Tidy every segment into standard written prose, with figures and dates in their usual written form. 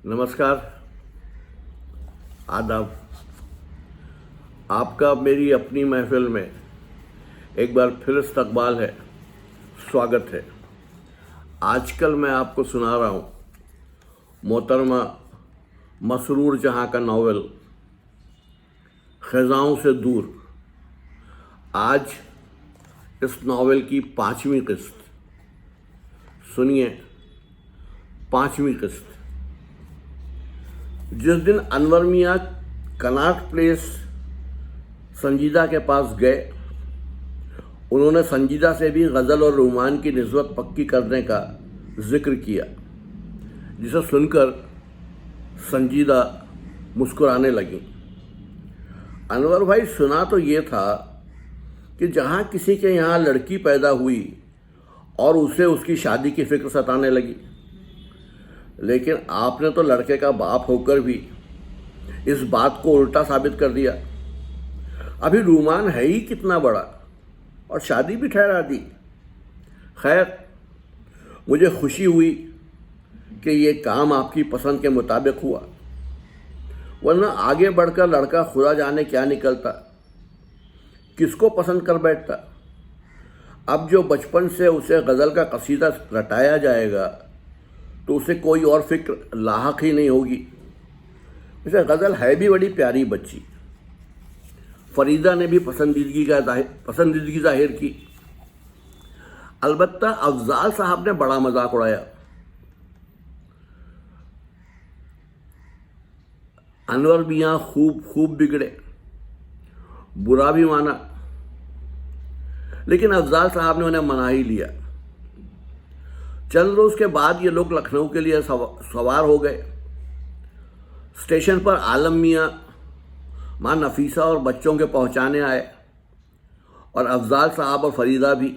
नमस्कार, आदाब। आपका मेरी अपनी महफिल में एक बार फिर इस्तकबाल है, स्वागत है। आजकल मैं आपको सुना रहा हूँ मोहतरमा मसरूर जहाँ का नावल ख़ज़ाओं से दूर। आज इस नावल की 5वीं किस्त सुनिए। 5वीं किस्त। जिस दिन अनवर मियाँ कनॉट प्लेस संजीदा के पास गए, उन्होंने संजीदा से भी गज़ल और रूमान की निस्बत पक्की करने का जिक्र किया, जिसे सुनकर संजीदा मुस्कुराने लगी। अनवर भाई, सुना तो ये था कि जहाँ किसी के यहाँ लड़की पैदा हुई और उसे उसकी शादी की फ़िक्र सताने लगी, लेकिन आपने तो लड़के का बाप होकर भी इस बात को उल्टा साबित कर दिया। अभी रूमान है ही कितना बड़ा और शादी भी ठहरा दी। खैर, मुझे खुशी हुई कि ये काम आपकी पसंद के मुताबिक हुआ, वरना आगे बढ़कर लड़का खुदा जाने क्या निकलता, किसको पसंद कर बैठता। अब जो बचपन से उसे गज़ल का कसीदा रटाया जाएगा तो उसे कोई और फिक्र लाहक ही नहीं होगी। वैसे गज़ल है भी बड़ी प्यारी बच्ची। फरीदा ने भी पसंदीदगी जाहिर की। अलबत्ता अफजाल साहब ने बड़ा मजाक उड़ाया। अनवर मियाँ खूब बिगड़े, बुरा भी माना, लेकिन अफजाल साहब ने उन्हें मना ही लिया। चंद रोज़ के बाद ये लोग लखनऊ के लिए सवार हो गए। स्टेशन पर आलम मियाँ, माँ नफीसा और बच्चों के पहुँचाने आए, और अफजाल साहब और फरीदा भी।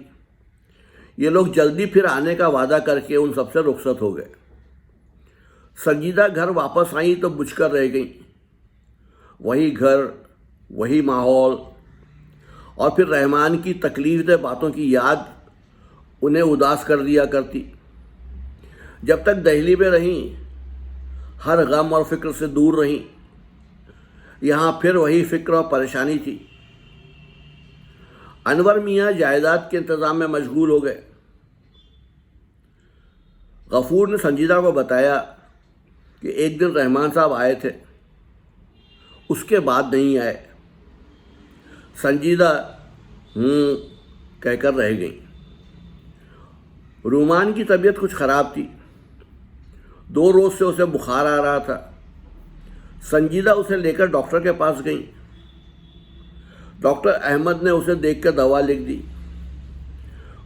ये लोग जल्दी फिर आने का वादा करके उन सबसे रुखसत हो गए। संजीदा घर वापस आई तो बुझकर रह गई। वही घर, वही माहौल, और फिर रहमान की तकलीफदेह बातों की याद उन्हें उदास कर दिया करती। जब तक दिल्ली में रहीं, हर गम और फिक्र से दूर रहीं। यहाँ फिर वही फिक्र और परेशानी थी। अनवर मियाँ जायदाद के इंतज़ाम में मशगूल हो गए। गफूर ने संजीदा को बताया कि एक दिन रहमान साहब आए थे, उसके बाद नहीं आए। संजीदा कहकर रह गई। रूमान की तबीयत कुछ ख़राब थी। 2 रोज़ से उसे बुखार आ रहा था। संजीदा उसे लेकर डॉक्टर के पास गई। डॉक्टर अहमद ने उसे देखकर दवा लिख दी।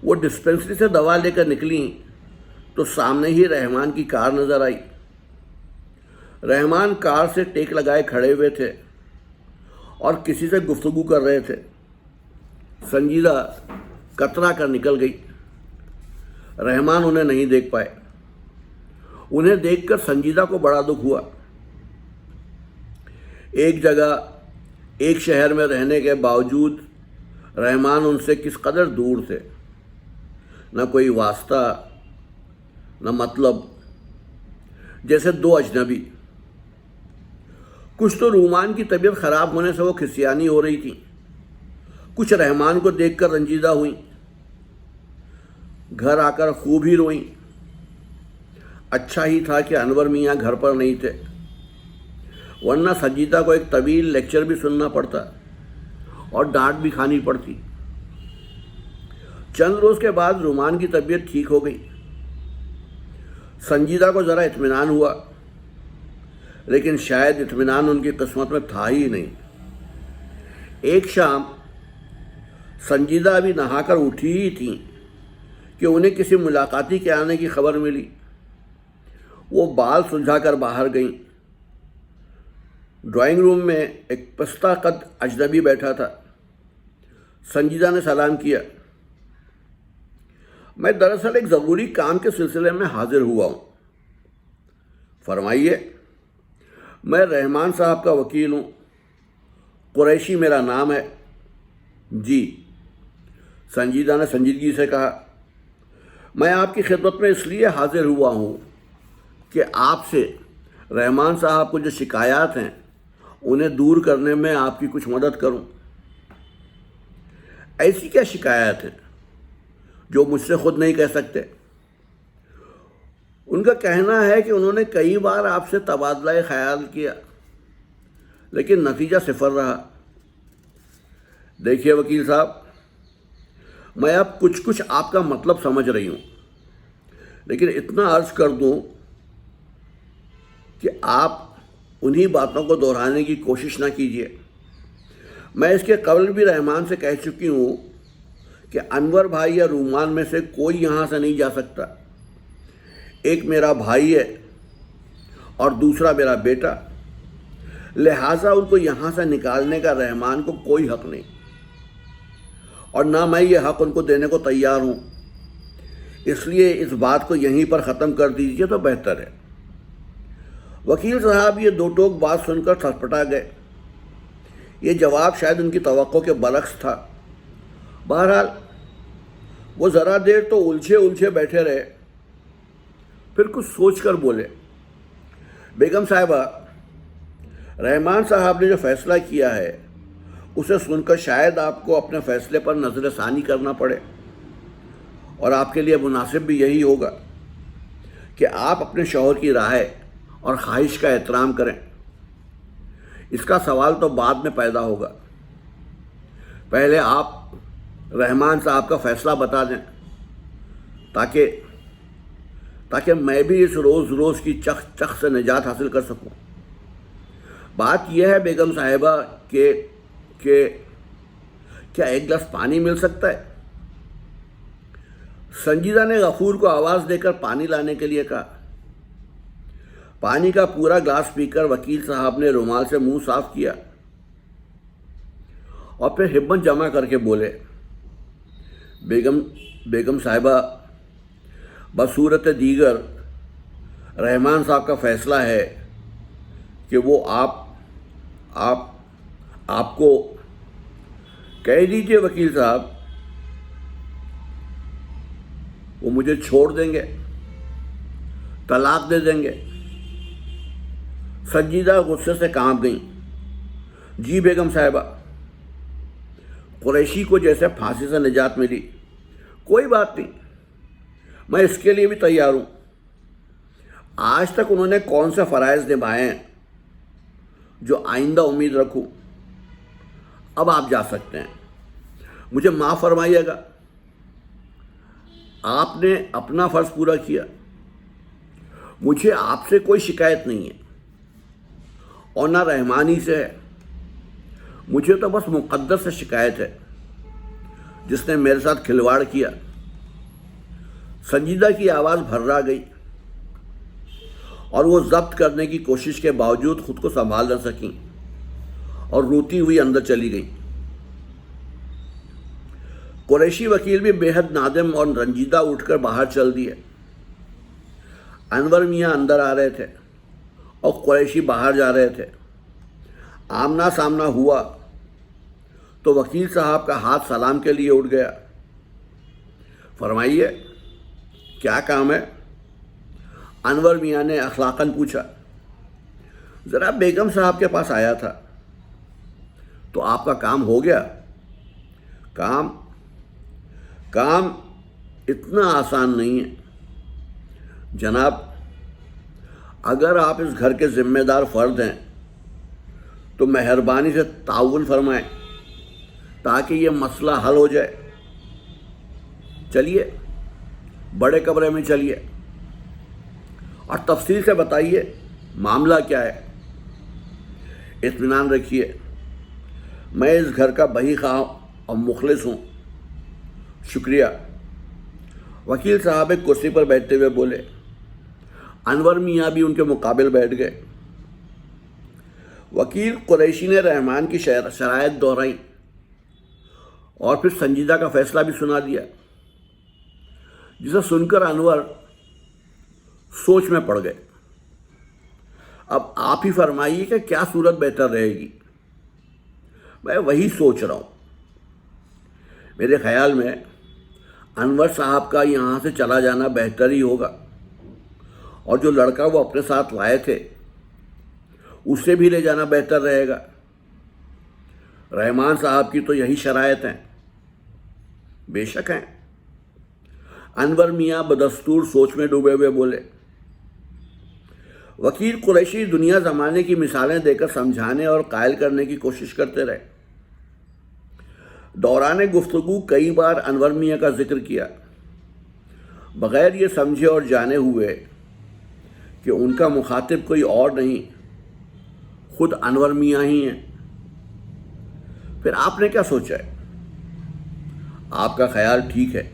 वो डिस्पेंसरी से दवा लेकर निकली तो सामने ही रहमान की कार नज़र आई। रहमान कार से टेक लगाए खड़े हुए थे और किसी से गुफ्तगू कर रहे थे। संजीदा कतरा कर निकल गई। रहमान उन्हें नहीं देख पाए। उन्हें देखकर संजीदा को बड़ा दुख हुआ। एक जगह, एक शहर में रहने के बावजूद रहमान उनसे किस कदर दूर थे। न कोई वास्ता, न मतलब, जैसे 2 अजनबी। कुछ तो रूमान की तबीयत ख़राब होने से वो खिसियानी हो रही थी, कुछ रहमान को देखकर रंजीदा हुई। घर आकर खूब ही रोईं। अच्छा ही था कि अनवर मियाँ घर पर नहीं थे, वरना संजीदा को एक तवील लेक्चर भी सुनना पड़ता और डांट भी खानी पड़ती। चंद रोज़ के बाद रूमान की तबीयत ठीक हो गई। संजीदा को ज़रा इत्मीनान हुआ, लेकिन शायद इत्मीनान उनकी किस्मत में था ही नहीं। एक शाम संजीदा अभी नहाकर उठी ही थी कि उन्हें किसी मुलाकाती के आने की खबर मिली। वो बाल सुलझाकर बाहर गईं। ड्राइंग रूम में एक पस्ता कद अजनबी बैठा था। संजीदा ने सलाम किया। मैं दरअसल एक ज़रूरी काम के सिलसिले में हाजिर हुआ हूँ। फरमाइए। मैं रहमान साहब का वकील हूँ। कुरैशी मेरा नाम है। जी, संजीदा ने संजीदगी से कहा। मैं आपकी खिदमत में इसलिए हाजिर हुआ हूँ कि आपसे रहमान साहब को जो शिकायत हैं उन्हें दूर करने में आपकी कुछ मदद करूं। ऐसी क्या शिकायत है जो मुझसे खुद नहीं कह सकते? उनका कहना है कि उन्होंने कई बार आपसे तबादला ख्याल किया लेकिन नतीजा सिफर रहा। देखिए वकील साहब, मैं अब कुछ कुछ आपका मतलब समझ रही हूँ, लेकिन इतना अर्ज कर दूँ कि आप उन्हीं बातों को दोहराने की कोशिश ना कीजिए। मैं इसके कबल भी रहमान से कह चुकी हूँ कि अनवर भाई या रूमान में से कोई यहाँ से नहीं जा सकता। एक मेरा भाई है और दूसरा मेरा बेटा, लिहाजा उनको यहाँ से निकालने का रहमान को कोई हक नहीं, और ना मैं ये हक उनको देने को तैयार हूँ। इसलिए इस बात को यहीं पर ख़त्म कर दीजिए तो बेहतर है। वकील साहब ये दो टोक बात सुनकर छटपटा गए। ये जवाब शायद उनकी तवक्को के बरक्स था। बहरहाल वो ज़रा देर तो उलझे उलझे बैठे रहे, फिर कुछ सोचकर बोले, बेगम साहिबा, रहमान साहब ने जो फैसला किया है उसे सुनकर शायद आपको अपने फैसले पर नज़रसानी करना पड़े, और आपके लिए मुनासिब भी यही होगा कि आप अपने शौहर की राय और ख्वाहिश का एहतराम करें। इसका सवाल तो बाद में पैदा होगा। पहले आप रहमान साहब का फैसला बता दें ताकि मैं भी इस रोज़ की चख से निजात हासिल कर सकूं। बात यह है बेगम साहिबा कि क्या एक गिलास पानी मिल सकता है? संजीदा ने गफूर को आवाज़ देकर पानी लाने के लिए कहा। पानी का पूरा गिलास पीकर वकील साहब ने रुमाल से मुंह साफ किया और फिर हिम्मत जमा करके बोले, बेगम साहिबा, बसूरत दीगर रहमान साहब का फैसला है कि वो आपको कह दीजिए वकील साहब, वो मुझे छोड़ देंगे, तलाक दे देंगे। संजीदा गुस्से से कांप गई। जी बेगम साहिबा, कुरैशी को जैसे फांसी से निजात मिली, कोई बात नहीं, मैं इसके लिए भी तैयार हूँ। आज तक उन्होंने कौन से फ़राइज़ निभाए हैं जो आइंदा उम्मीद रखूँ। अब आप जा सकते हैं, मुझे माफ़ फरमाइएगा। आपने अपना फ़र्ज़ पूरा किया, मुझे आपसे कोई शिकायत नहीं है और ना रहमानी से है। मुझे तो बस मुक़द्दर से शिकायत है जिसने मेरे साथ खिलवाड़ किया। संजीदा की आवाज़ भर्रा गई और वो जब्त करने की कोशिश के बावजूद खुद को संभाल न सकीं और रोती हुई अंदर चली गई। कुरैशी वकील भी बेहद नादिम और रंजीदा उठकर बाहर चल दिए। अनवर मियाँ अंदर आ रहे थे और कुरैशी बाहर जा रहे थे। आमना सामना हुआ तो वकील साहब का हाथ सलाम के लिए उठ गया। फरमाइए, क्या काम है? अनवर मियाँ ने अखलाकन पूछा। ज़रा बेगम साहब के पास आया था। तो आपका काम हो गया? काम इतना आसान नहीं है जनाब। अगर आप इस घर के ज़िम्मेदार फ़र्द हैं तो मेहरबानी से ताउन फरमाएं ताकि ये मसला हल हो जाए। चलिए, बड़े कमरे में चलिए और तफसील से बताइए मामला क्या है। इत्मीनान रखिए, मैं इस घर का बही ख़्वाह और मुखलिस हूँ। शुक्रिया। वकील साहब एक कुर्सी पर बैठते हुए बोले। अनवर मियाँ भी उनके मुकाबिल बैठ गए। वकील कुरैशी ने रहमान की शराइत दोहराई और फिर संजीदा का फैसला भी सुना दिया, जिसे सुनकर अनवर सोच में पड़ गए। अब आप ही फरमाइए कि क्या सूरत बेहतर रहेगी। मैं वही सोच रहा हूँ। मेरे ख्याल में अनवर साहब का यहाँ से चला जाना बेहतर ही होगा, और जो लड़का वो अपने साथ लाए थे उससे भी ले जाना बेहतर रहेगा। रहमान साहब की तो यही शरायत हैं। बेशक हैं। अनवर मियाँ बदस्तूर सोच में डूबे हुए बोले। वकील कुरैशी दुनिया जमाने की मिसालें देकर समझाने और कायल करने की कोशिश करते रहे। दौरान गुफ्तगू कई बार अनवर मियाँ का जिक्र किया, बगैर ये समझे और जाने हुए कि उनका मुखातिब कोई और नहीं, खुद अनवर मियाँ ही हैं। फिर आपने क्या सोचा है? आपका ख्याल ठीक है,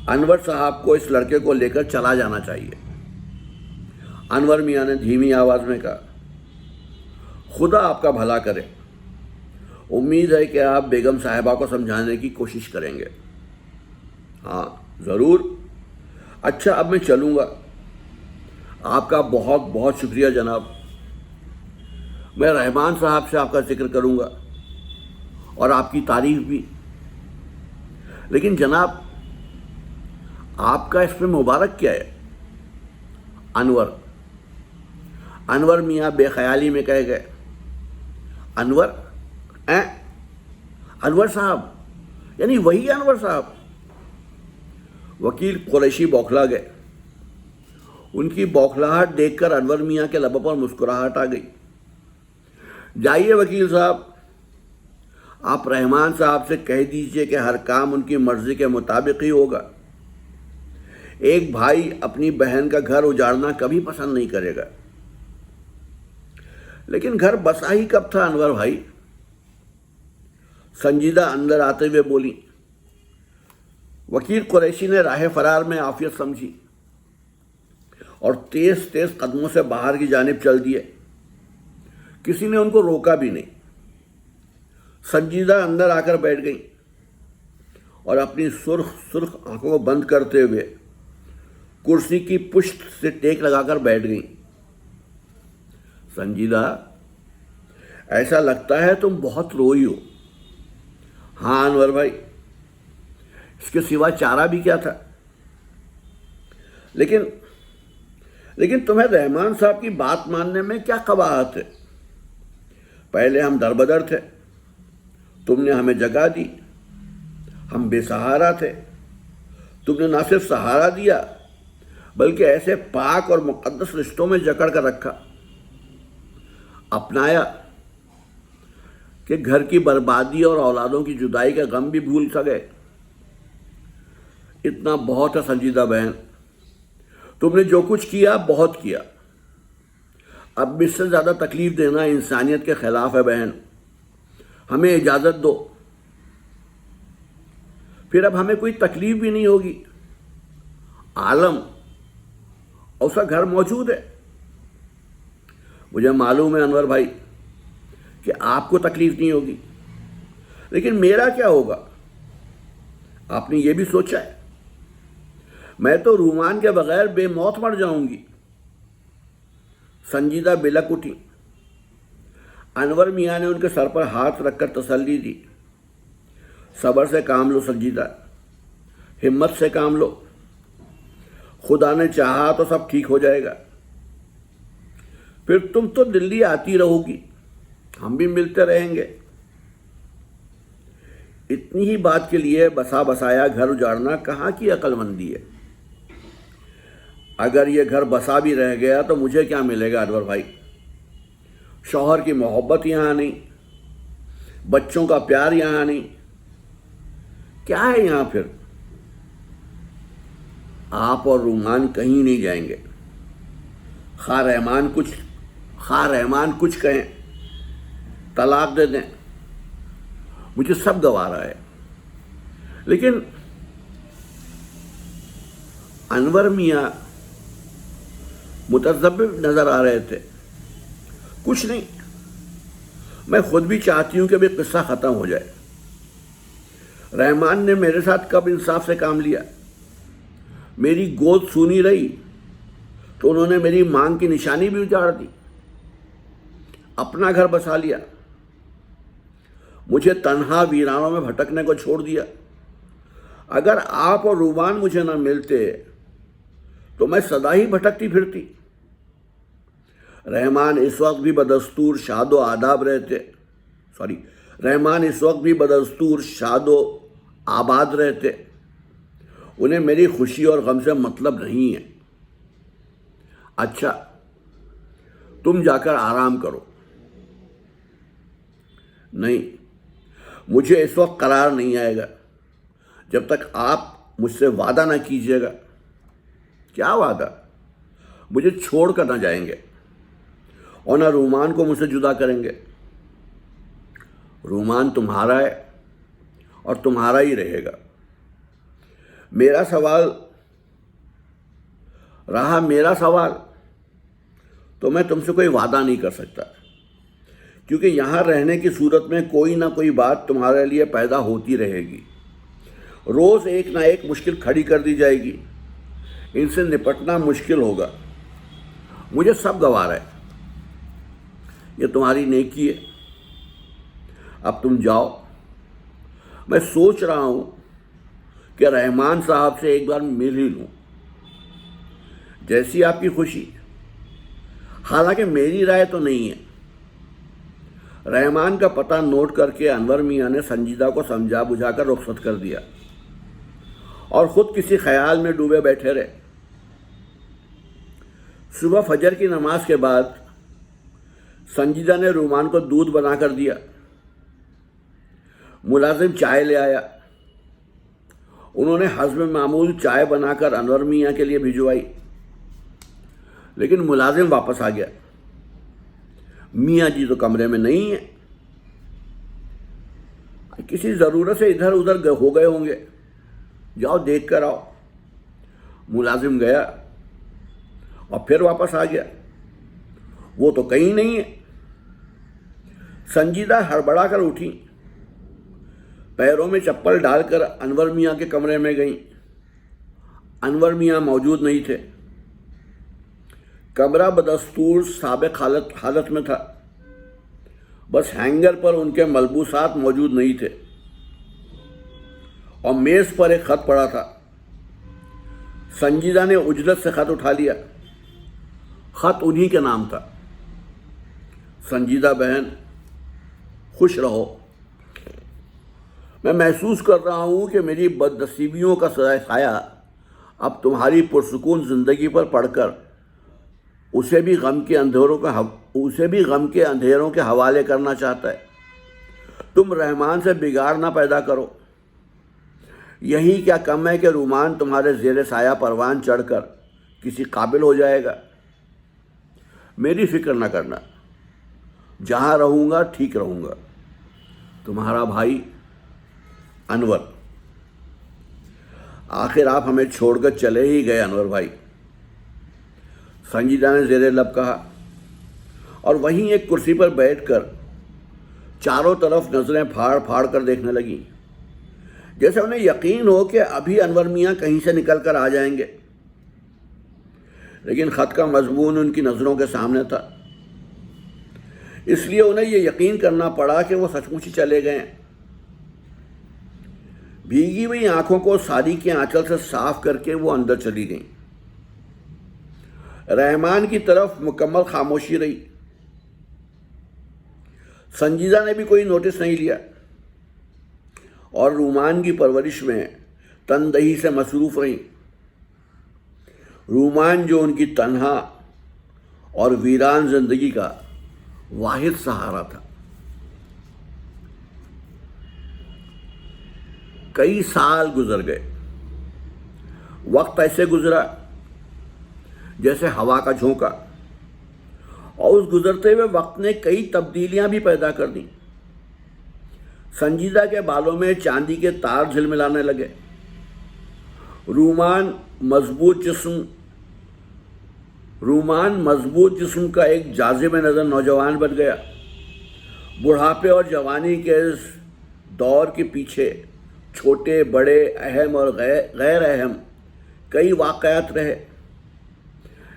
अनवर साहब को इस लड़के को लेकर चला जाना चाहिए। अनवर मियाँ ने धीमी आवाज़ में कहा, खुदा आपका भला करे। उम्मीद है कि आप बेगम साहिबा को समझाने की कोशिश करेंगे। हाँ ज़रूर। अच्छा, अब मैं चलूँगा। आपका बहुत बहुत शुक्रिया जनाब। मैं रहमान साहब से आपका जिक्र करूँगा और आपकी तारीफ भी। लेकिन जनाब, आपका इसमें मुबारक क्या है? अनवर मियाँ बेख्याली में कह गए। अनवर? अनवर साहब? यानी वही अनवर साहब? वकील कुरैशी बौखला गए। उनकी बौखलाहट देखकर अनवर मियाँ के लबों पर मुस्कुराहट आ गई। जाइए वकील साहब, आप रहमान साहब से कह दीजिए कि हर काम उनकी मर्जी के मुताबिक ही होगा। एक भाई अपनी बहन का घर उजाड़ना कभी पसंद नहीं करेगा। लेकिन घर बसा ही कब था अनवर भाई? संजीदा अंदर आते हुए बोली। वकील कुरैशी ने राह फरार में आफियत समझी और तेज तेज कदमों से बाहर की जानिब चल दिए। किसी ने उनको रोका भी नहीं। संजीदा अंदर आकर बैठ गई और अपनी सुर्ख सुर्ख आंखों को बंद करते हुए कुर्सी की पुश्त से टेक लगाकर बैठ गई। संजीदा, ऐसा लगता है तुम बहुत रोई हो। हाँ अनवर भाई, इसके सिवा चारा भी क्या था? लेकिन तुम्हें रहमान साहब की बात मानने में क्या कबाहत है? पहले हम दरबदर थे, तुमने हमें जगह दी। हम बेसहारा थे, तुमने ना सिर्फ सहारा दिया बल्कि ऐसे पाक और मुकद्दस रिश्तों में जकड़ कर रखा, अपनाया कि घर की बर्बादी और औलादों की जुदाई का गम भी भूल सा गए। इतना बहुत है संजीदा बहन, तुमने जो कुछ किया बहुत किया। अब इससे ज़्यादा तकलीफ देना इंसानियत के खिलाफ है बहन। हमें इजाज़त दो, फिर अब हमें कोई तकलीफ भी नहीं होगी। आलम और उसका घर मौजूद है। मुझे मालूम है अनवर भाई कि आपको तकलीफ नहीं होगी, लेकिन मेरा क्या होगा? आपने ये भी सोचा है? मैं तो रूमान के बगैर बेमौत मर जाऊंगी। संजीदा बिलक उठी। अनवर मियाँ ने उनके सर पर हाथ रखकर तसल्ली दी। सब्र से काम लो संजीदा, हिम्मत से काम लो। खुदा ने चाहा तो सब ठीक हो जाएगा। फिर तुम तो दिल्ली आती रहोगी, हम भी मिलते रहेंगे। इतनी ही बात के लिए बसा बसाया घर उजाड़ना कहाँ की अक्लमंदी है? अगर ये घर बसा भी रह गया तो मुझे क्या मिलेगा अनवर भाई? शौहर की मोहब्बत यहाँ नहीं, बच्चों का प्यार यहाँ नहीं, क्या है यहाँ फिर? आप और रूमान कहीं नहीं जाएंगे। खा रहमान कुछ कहें, तलाक दे दें, मुझे सब गवारा है। लेकिन अनवर मियाँ मुतज़ब्बिब नजर आ रहे थे। कुछ नहीं, मैं खुद भी चाहती हूं कि भी किस्सा खत्म हो जाए। रहमान ने मेरे साथ कब इंसाफ से काम लिया? मेरी गोद सूनी रही तो उन्होंने मेरी मांग की निशानी भी उजाड़ दी, अपना घर बसा लिया, मुझे तन्हा वीरानों में भटकने को छोड़ दिया। अगर आप और रूमान मुझे न मिलते तो मैं सदा ही भटकती फिरती। रहमान इस वक्त भी बदस्तूर शादो आदाब रहते, सॉरी, रहमान इस वक्त भी बदस्तूर शादो आबाद रहते। उन्हें मेरी खुशी और गम से मतलब नहीं है। अच्छा, तुम जाकर आराम करो। नहीं, मुझे इस वक्त करार नहीं आएगा जब तक आप मुझसे वादा ना कीजिएगा। क्या वादा? मुझे छोड़कर ना जाएंगे और ना रूमान को मुझसे जुदा करेंगे। रूमान तुम्हारा है और तुम्हारा ही रहेगा। मेरा सवाल तो मैं तुमसे कोई वादा नहीं कर सकता, क्योंकि यहाँ रहने की सूरत में कोई ना कोई बात तुम्हारे लिए पैदा होती रहेगी। रोज़ एक ना एक मुश्किल खड़ी कर दी जाएगी। इनसे निपटना मुश्किल होगा। मुझे सब गवारा है। ये तुम्हारी नेकी है। अब तुम जाओ। मैं सोच रहा हूँ कि रहमान साहब से एक बार मिल ही लूँ। जैसी आपकी खुशी। हालांकि मेरी राय तो नहीं है। रहमान का पता नोट करके अनवर मियाँ ने संजीदा को समझा बुझाकर रुखसत कर दिया और ख़ुद किसी ख्याल में डूबे बैठे रहे। सुबह फजर की नमाज के बाद संजीदा ने रूमान को दूध बनाकर दिया। मुलाजिम चाय ले आया। उन्होंने हज़्म मामूल चाय बनाकर अनवर मियाँ के लिए भिजवाई, लेकिन मुलाजिम वापस आ गया। मियाँ जी तो कमरे में नहीं है। किसी ज़रूरत से इधर उधर हो गए होंगे। जाओ देख कर आओ। मुलाजिम गया और फिर वापस आ गया। वो तो कहीं नहीं है। संजीदा हड़बड़ा कर उठी। पैरों में चप्पल डालकर अनवर मियाँ के कमरे में गई। अनवर मियाँ मौजूद नहीं थे। कमरा बदस्तूर साबिक हालत में था। बस हैंगर पर उनके मलबूसात मौजूद नहीं थे और मेज़ पर एक ख़त पड़ा था। संजीदा ने उजलत से ख़त उठा लिया। ख़त उन्हीं के नाम था। संजीदा बहन, खुश रहो। मैं महसूस कर रहा हूँ कि मेरी बदनसीबियों का साया अब तुम्हारी पुरसुकून ज़िंदगी पर पड़कर उसे भी गम के अंधेरों के हवाले करना चाहता है। तुम रहमान से बिगाड़ ना पैदा करो। यही क्या कम है कि रूमान तुम्हारे ज़ेरे साया परवान चढ़कर किसी काबिल हो जाएगा। मेरी फिक्र न करना। जहाँ रहूँगा ठीक रहूँगा। तुम्हारा भाई अनवर। आखिर आप हमें छोड़कर चले ही गए अनवर भाई, संजीदा ने ज़ेरे लब कहा और वहीं एक कुर्सी पर बैठकर चारों तरफ नज़रें फाड़ फाड़ कर देखने लगी, जैसे उन्हें यकीन हो कि अभी अनवर मियाँ कहीं से निकल कर आ जाएंगे। लेकिन ख़त का मज़मून उनकी नज़रों के सामने था, इसलिए उन्हें यह यकीन करना पड़ा कि वो सचमुच ही चले गए। भीगी हुई आंखों को साड़ी के आंचल से साफ करके वो अंदर चली गईं। रहमान की तरफ मुकम्मल खामोशी रही। संजीदा ने भी कोई नोटिस नहीं लिया और रूमान की परवरिश में तनदही से मसरूफ़ रही। रूमान जो उनकी तन्हा और वीरान जिंदगी का वाहिद सहारा था। कई साल गुजर गए। वक्त ऐसे गुजरा जैसे हवा का झोंका, और उस गुजरते हुए वक्त ने कई तब्दीलियां भी पैदा कर दी। संजीदा के बालों में चांदी के तार झिलमिलाने लगे। रूमान मजबूत जिस्म का एक जाज़िब नज़र नौजवान बन गया। बुढ़ापे और जवानी के इस दौर के पीछे छोटे बड़े, अहम और गैर अहम कई वाक़यात रहे,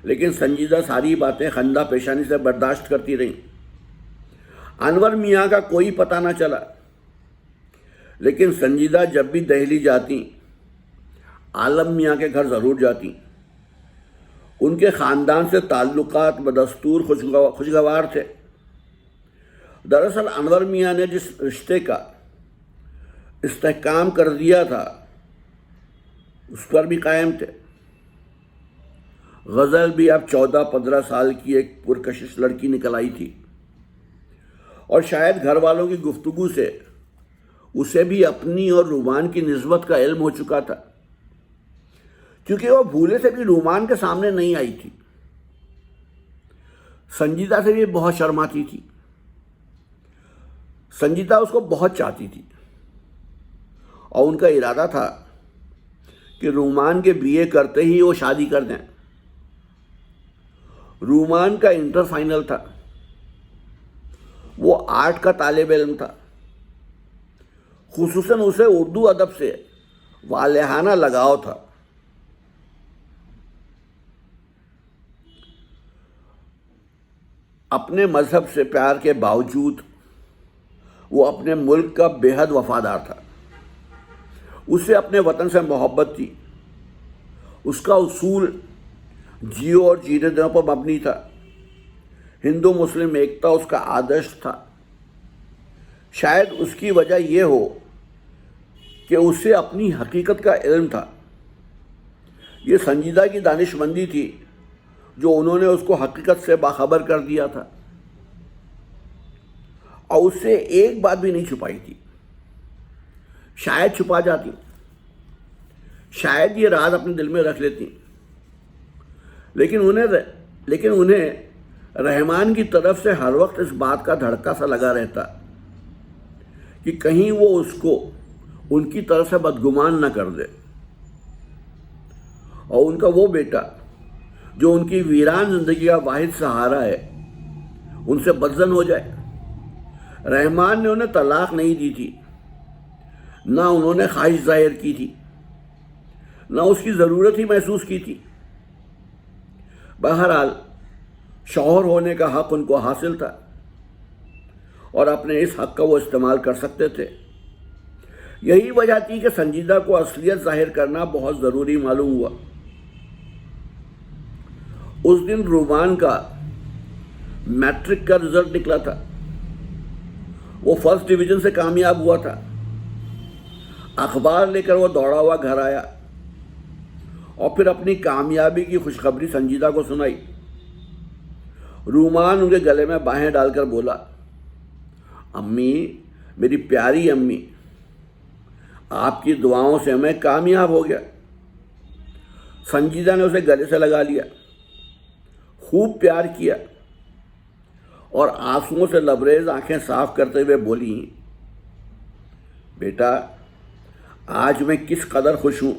लेकिन संजीदा सारी बातें खंदा पेशानी से बर्दाश्त करती रहीं। अनवर मियाँ का कोई पता न चला, लेकिन संजीदा जब भी दहली जाती आलम मियाँ के घर ज़रूर जाती। उनके ख़ानदान से ताल्लुकात बदस्तूर खुशगवार थे। दरअसल अनवर मियाँ ने जिस रिश्ते का इस्तेहकाम कर दिया था उस पर भी कायम थे। गज़ल भी अब 14-15 साल की एक पुरकशिश लड़की निकल आई थी और शायद घर वालों की गुफ्तगू से उसे भी अपनी और रूमान की निस्बत का इल्म हो चुका था, क्योंकि वो भूले से भी रूमान के सामने नहीं आई थी। संजीदा से भी बहुत शर्माती थी। संजीदा उसको बहुत चाहती थी और उनका इरादा था कि रूमान के बीए करते ही वो शादी कर दें। रूमान का इंटर फाइनल था। वो आर्ट का तालिब इल्म था। खुसूसन उसे उर्दू अदब से वालेहाना लगाव था। अपने मजहब से प्यार के बावजूद वो अपने मुल्क का बेहद वफादार था। उसे अपने वतन से मोहब्बत थी। उसका उसूल जियो और जीने देने पर मबनी था। हिंदू मुस्लिम एकता उसका आदर्श था। शायद उसकी वजह यह हो कि उसे अपनी हकीकत का इल्म था। ये संजीदा की दानिशमंदी थी जो उन्होंने उसको हकीकत से बाखबर कर दिया था और उससे एक बात भी नहीं छुपाई थी। शायद छुपा जाती, शायद ये राज अपने दिल में रख लेती, लेकिन उन्हें रहमान की तरफ से हर वक्त इस बात का धड़का सा लगा रहता कि कहीं वो उसको उनकी तरफ से बदगुमान न कर दे और उनका वो बेटा जो उनकी वीरान जिंदगी का वाहिद सहारा है उनसे बदजन हो जाए। रहमान ने उन्हें तलाक नहीं दी थी, ना उन्होंने ख्वाहिश जाहिर की थी, ना उसकी ज़रूरत ही महसूस की थी। बहरहाल शौहर होने का हक़ उनको हासिल था और अपने इस हक़ का वो इस्तेमाल कर सकते थे। यही वजह थी कि संजीदा को असलियत जाहिर करना बहुत ज़रूरी मालूम हुआ। उस दिन रूमान का मैट्रिक का रिजल्ट निकला था। वो फर्स्ट डिवीज़न से कामयाब हुआ था। अखबार लेकर वो दौड़ा हुआ घर आया और फिर अपनी कामयाबी की खुशखबरी संजीदा को सुनाई। रूमान उनके गले में बाहें डालकर बोला, अम्मी, मेरी प्यारी अम्मी, आपकी दुआओं से मैं कामयाब हो गया। संजीदा ने उसे गले से लगा लिया, खूब प्यार किया और आंसुओं से लबरेज आंखें साफ करते हुए बोली, बेटा, आज मैं किस कदर खुश हूँ।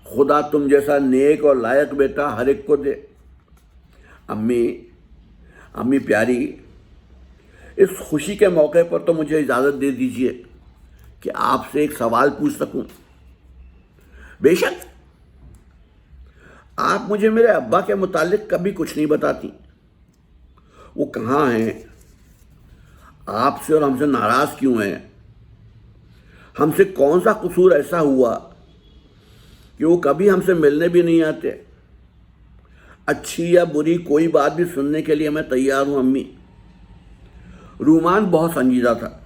खुदा तुम जैसा नेक और लायक बेटा हर एक को दे। अम्मी प्यारी, इस खुशी के मौके पर तो मुझे इजाज़त दे दीजिए कि आपसे एक सवाल पूछ सकूं। बेशक। आप मुझे मेरे अब्बा के मुतालिक कभी कुछ नहीं बताती। वो कहाँ हैं? आपसे और हमसे नाराज़ क्यों हैं? हमसे कौन सा कसूर ऐसा हुआ कि वो कभी हमसे मिलने भी नहीं आते? अच्छी या बुरी कोई बात भी सुनने के लिए मैं तैयार हूँ अम्मी। रूमान बहुत संजीदा था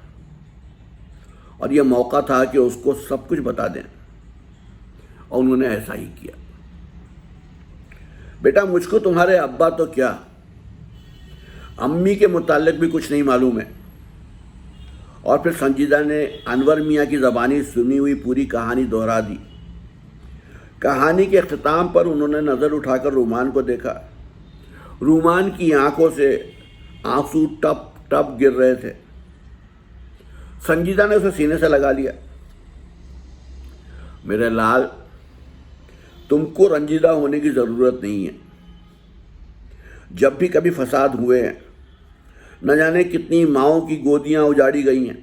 और यह मौका था कि उसको सब कुछ बता दें और उन्होंने ऐसा ही किया। बेटा, मुझको तुम्हारे अब्बा तो क्या, अम्मी के मुतालिक भी कुछ नहीं मालूम है। और फिर संजीदा ने अनवर मियाँ की ज़बानी सुनी हुई पूरी कहानी दोहरा दी। कहानी के अख्ताम पर उन्होंने नज़र उठाकर रूमान को देखा। रूमान की आंखों से आंसू टप टप गिर रहे थे। संजीदा ने उसे सीने से लगा लिया। मेरे लाल, तुमको रंजीदा होने की ज़रूरत नहीं है। जब भी कभी फसाद हुए हैं, न जाने कितनी माँओं की गोदियाँ उजाड़ी गई हैं,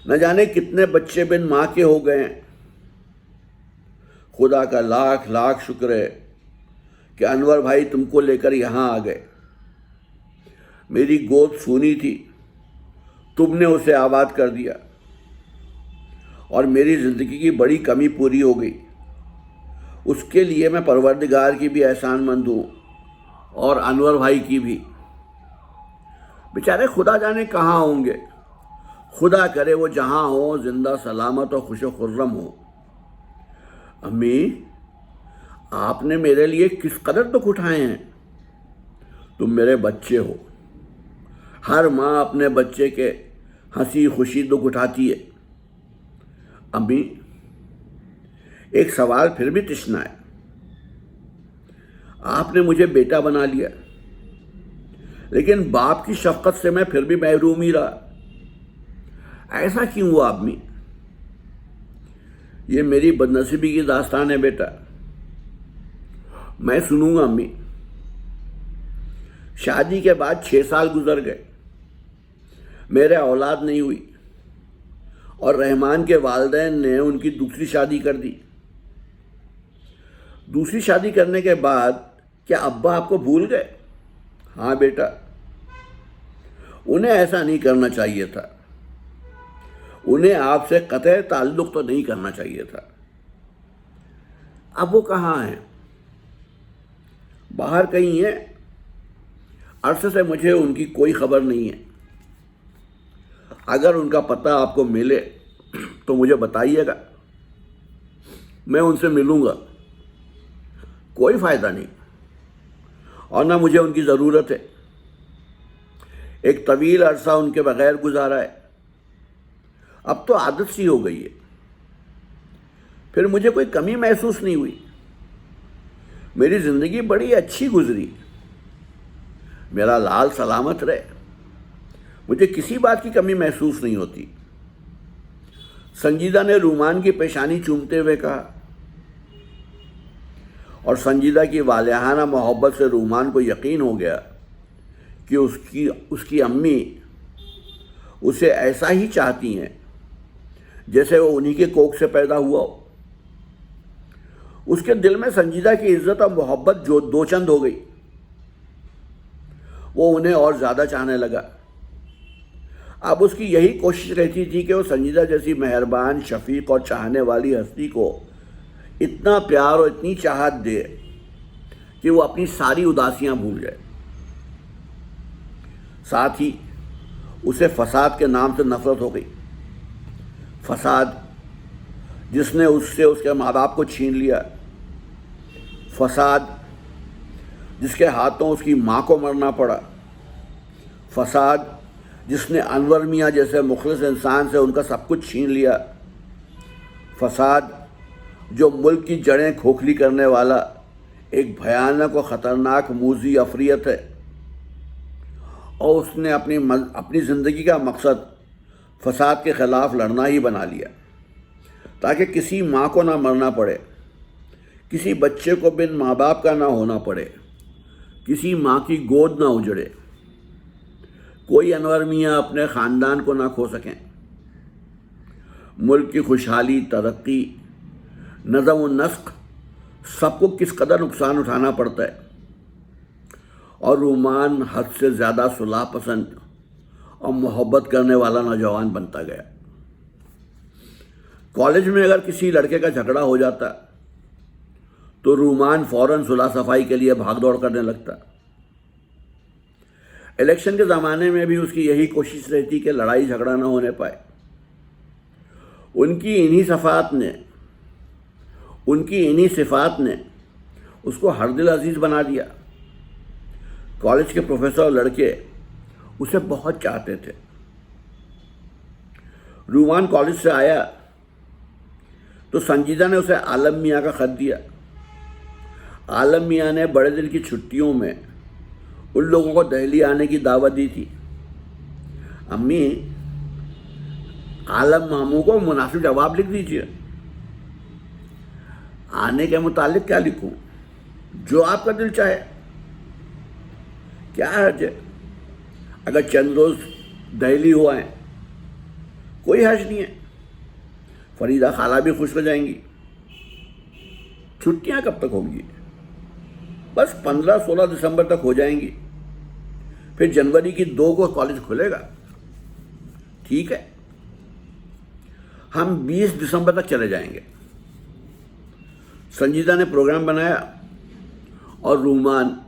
न जाने कितने बच्चे बिन माँ के हो गए हैं। खुदा का लाख लाख शुक्र है कि अनवर भाई तुमको लेकर यहाँ आ गए। मेरी गोद सूनी थी, तुमने उसे आबाद कर दिया और मेरी ज़िंदगी की बड़ी कमी पूरी हो गई। उसके लिए मैं परवरदिगार की भी एहसानमंद हूँ और अनवर भाई की भी। बेचारे खुदा जाने कहाँ होंगे, खुदा करे वो जहाँ हो, जिंदा सलामत और खुश खुर्रम हो। अम्मी, आपने मेरे लिए किस कदर दुख उठाए हैं। तुम मेरे बच्चे हो, हर माँ अपने बच्चे के हंसी खुशी दुख उठाती है। अम्मी, एक सवाल फिर भी तिश्ना है। आपने मुझे बेटा बना लिया, लेकिन बाप की शफकत से मैं फिर भी महरूम ही रहा। ऐसा क्यों हुआ अम्मी? ये मेरी बदनसीबी की दास्तान है बेटा, मैं सुनूंगा अम्मी। शादी के बाद 6 साल गुजर गए, मेरे औलाद नहीं हुई और रहमान के वालिदैन ने उनकी दूसरी शादी कर दी। दूसरी शादी करने के बाद क्या अब्बा आपको भूल गए? हाँ बेटा, उन्हें ऐसा नहीं करना चाहिए था। उन्हें आपसे कतई ताल्लुक तो नहीं करना चाहिए था। अब वो कहाँ हैं? बाहर कहीं हैं। अरसे से मुझे उनकी कोई खबर नहीं है। अगर उनका पता आपको मिले तो मुझे बताइएगा, मैं उनसे मिलूंगा। कोई फ़ायदा नहीं, और ना मुझे उनकी ज़रूरत है। एक तवील अरसा उनके बगैर गुजारा है, अब तो आदत सी हो गई है। फिर मुझे कोई कमी महसूस नहीं हुई। मेरी ज़िंदगी बड़ी अच्छी गुजरी। मेरा लाल सलामत रहे, मुझे किसी बात की कमी महसूस नहीं होती। संजीदा ने रूमान की पेशानी चूमते हुए कहा, और संजीदा की वालिहाना मोहब्बत से रूमान को यकीन हो गया कि उसकी अम्मी उसे ऐसा ही चाहती हैं जैसे वो उन्हीं के कोख से पैदा हुआ हो। उसके दिल में संजीदा की इज्जत और मोहब्बत जो दो चंद हो गई। वो उन्हें और ज़्यादा चाहने लगा। अब उसकी यही कोशिश रहती थी कि वो संजीदा जैसी मेहरबान, शफीक और चाहने वाली हस्ती को इतना प्यार और इतनी चाहत दे कि वो अपनी सारी उदासियां भूल जाए। साथ ही उसे फसाद के नाम से नफरत हो गई। फसाद जिसने उससे उसके माँ बाप को छीन लिया। फसाद जिसके हाथों उसकी माँ को मरना पड़ा। फसाद जिसने अनवर मियाँ जैसे मुखलिस इंसान से उनका सब कुछ छीन लिया। फसाद जो मुल्क की जड़ें खोखली करने वाला एक भयानक और ख़तरनाक मूजी अफरियत है, और उसने अपनी ज़िंदगी का मकसद फसाद के ख़िलाफ़ लड़ना ही बना लिया, ताकि किसी माँ को ना मरना पड़े, किसी बच्चे को बिन माँ बाप का ना होना पड़े, किसी माँ की गोद ना उजड़े, कोई अनवर मियाँ अपने ख़ानदान को ना खो सकें। मुल्क की खुशहाली, तरक्की, नज़म व नस्क सबको किस कदर नुकसान उठाना पड़ता है। और रूमान हद से ज़्यादा सुलह पसंद और मोहब्बत करने वाला नौजवान बनता गया। कॉलेज में अगर किसी लड़के का झगड़ा हो जाता तो रूमान फ़ौरन सुलह सफाई के लिए भाग दौड़ करने लगता। इलेक्शन के ज़माने में भी उसकी यही कोशिश रहती कि लड़ाई झगड़ा ना होने पाए। उनकी इन्हीं सिफ़ात ने उसको हर दिल अजीज़ बना दिया। कॉलेज के प्रोफेसर और लड़के उसे बहुत चाहते थे। रूमान कॉलेज से आया तो संजीदा ने उसे आलम मियाँ का ख़त दिया। आलम मियाँ ने बड़े दिन की छुट्टियों में उन लोगों को दिल्ली आने की दावत दी थी। अम्मी, आलम मामू को मुनासिब जवाब लिख दीजिए। आने के मुतालिक क्या लिखूं? जो आपका दिल चाहे। क्या हर्ज है? अगर चंद रोज़ दिल्ली हो आए, कोई हर्ज नहीं है। फरीदा खाला भी खुश हो जाएंगी। छुट्टियां कब तक होंगी? बस 15-16 दिसंबर तक हो जाएंगी। फिर जनवरी की 2 को कॉलेज खुलेगा। ठीक है, हम 20 दिसंबर तक चले जाएंगे। संजीदा ने प्रोग्राम बनाया और रूमान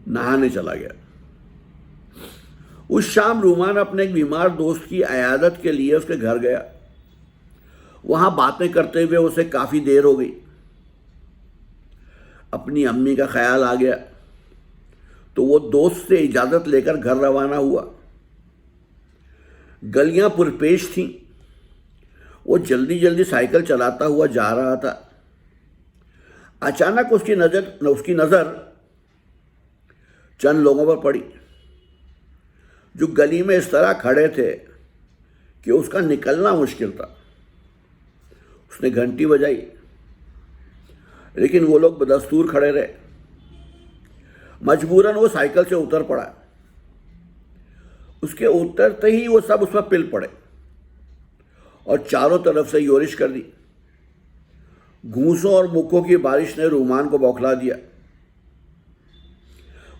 नहाने चला गया। उस शाम रूमान अपने एक बीमार दोस्त की अयादत के लिए उसके घर गया। वहां बातें करते हुए उसे काफी देर हो गई। अपनी अम्मी का ख्याल आ गया तो वो दोस्त से इजाजत लेकर घर रवाना हुआ। गलियां पुरपेश थीं। वो जल्दी जल्दी साइकिल चलाता हुआ जा रहा था। अचानक उसकी नजर चंद लोगों पर पड़ी जो गली में इस तरह खड़े थे कि उसका निकलना मुश्किल था। उसने घंटी बजाई, लेकिन वो लोग बदस्तूर खड़े रहे। मजबूरन वो साइकिल से उतर पड़ा। उसके उतरते ही वो सब उस पर पिल पड़े और चारों तरफ से योरिश कर दी। घूंसों और मुक्कों की बारिश ने रूमान को बौखला दिया।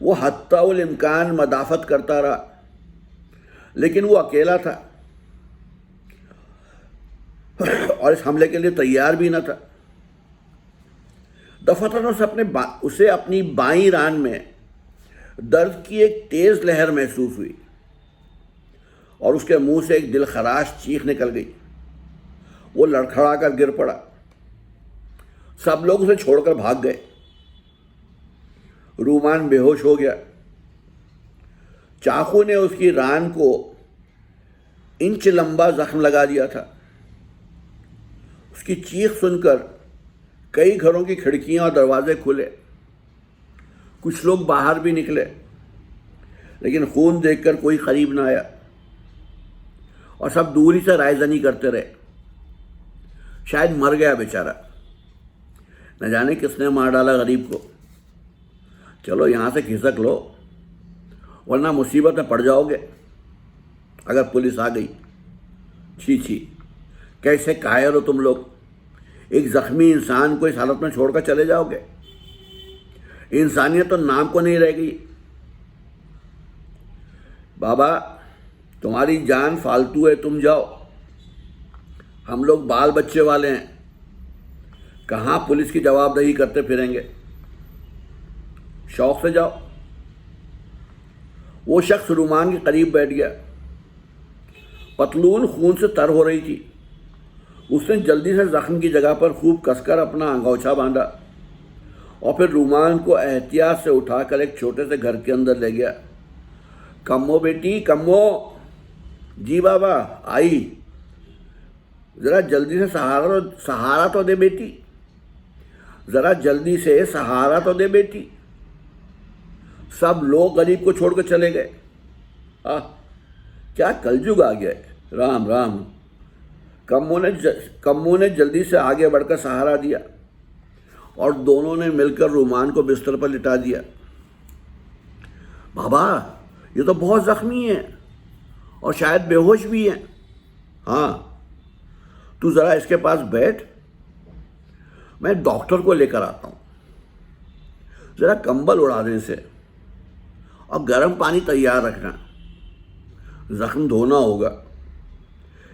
वो हत्ता उल इम्कान मदाफत करता रहा, लेकिन वो अकेला था और इस हमले के लिए तैयार भी न था। दफातन उसे अपनी बाईं रान में दर्द की एक तेज लहर महसूस हुई और उसके मुंह से एक दिलखराश चीख निकल गई। वो लड़खड़ा कर गिर पड़ा। सब लोग उसे छोड़कर भाग गए। रूमान बेहोश हो गया। चाकू ने उसकी रान को इंच लंबा जख्म लगा दिया था। उसकी चीख सुनकर कई घरों की खिड़कियां और दरवाजे खुले। कुछ लोग बाहर भी निकले, लेकिन खून देखकर कोई करीब ना आया और सब दूरी से रायजनी करते रहे। शायद मर गया बेचारा। न जाने किसने मार डाला गरीब को। चलो यहाँ से खिसक लो, वरना मुसीबत में पड़ जाओगे अगर पुलिस आ गई। छी छी, कैसे कायर हो तुम लोग। एक जख्मी इंसान को इस हालत में छोड़कर चले जाओगे। इंसानियत तो नाम को नहीं रह गई। बाबा, तुम्हारी जान फालतू है, तुम जाओ। हम लोग बाल बच्चे वाले हैं, कहाँ पुलिस की जवाबदेही करते फिरेंगे। शौक से जाओ। वो शख्स रूमान के करीब बैठ गया। पतलून खून से तर हो रही थी। उसने जल्दी से जख्म की जगह पर खूब कसकर अपना अंगोछा बांधा और फिर रूमान को एहतियात से उठाकर एक छोटे से घर के अंदर ले गया। कम्मो बेटी, कम्मो। जी बाबा, आई। जरा जल्दी से सहारा तो दे बेटी। जरा जल्दी से सहारा तो दे बेटी। सब लोग गरीब को छोड़कर चले गए। क्या कलयुग आ गया है। राम राम। कम्मो ने जल्दी से आगे बढ़कर सहारा दिया और दोनों ने मिलकर रूमान को बिस्तर पर लिटा दिया। बाबा, ये तो बहुत जख्मी है और शायद बेहोश भी है। हाँ, तू जरा इसके पास बैठ, मैं डॉक्टर को लेकर आता हूँ। जरा कंबल उड़ा दे इसे और गर्म पानी तैयार रखना। जख्म धोना होगा।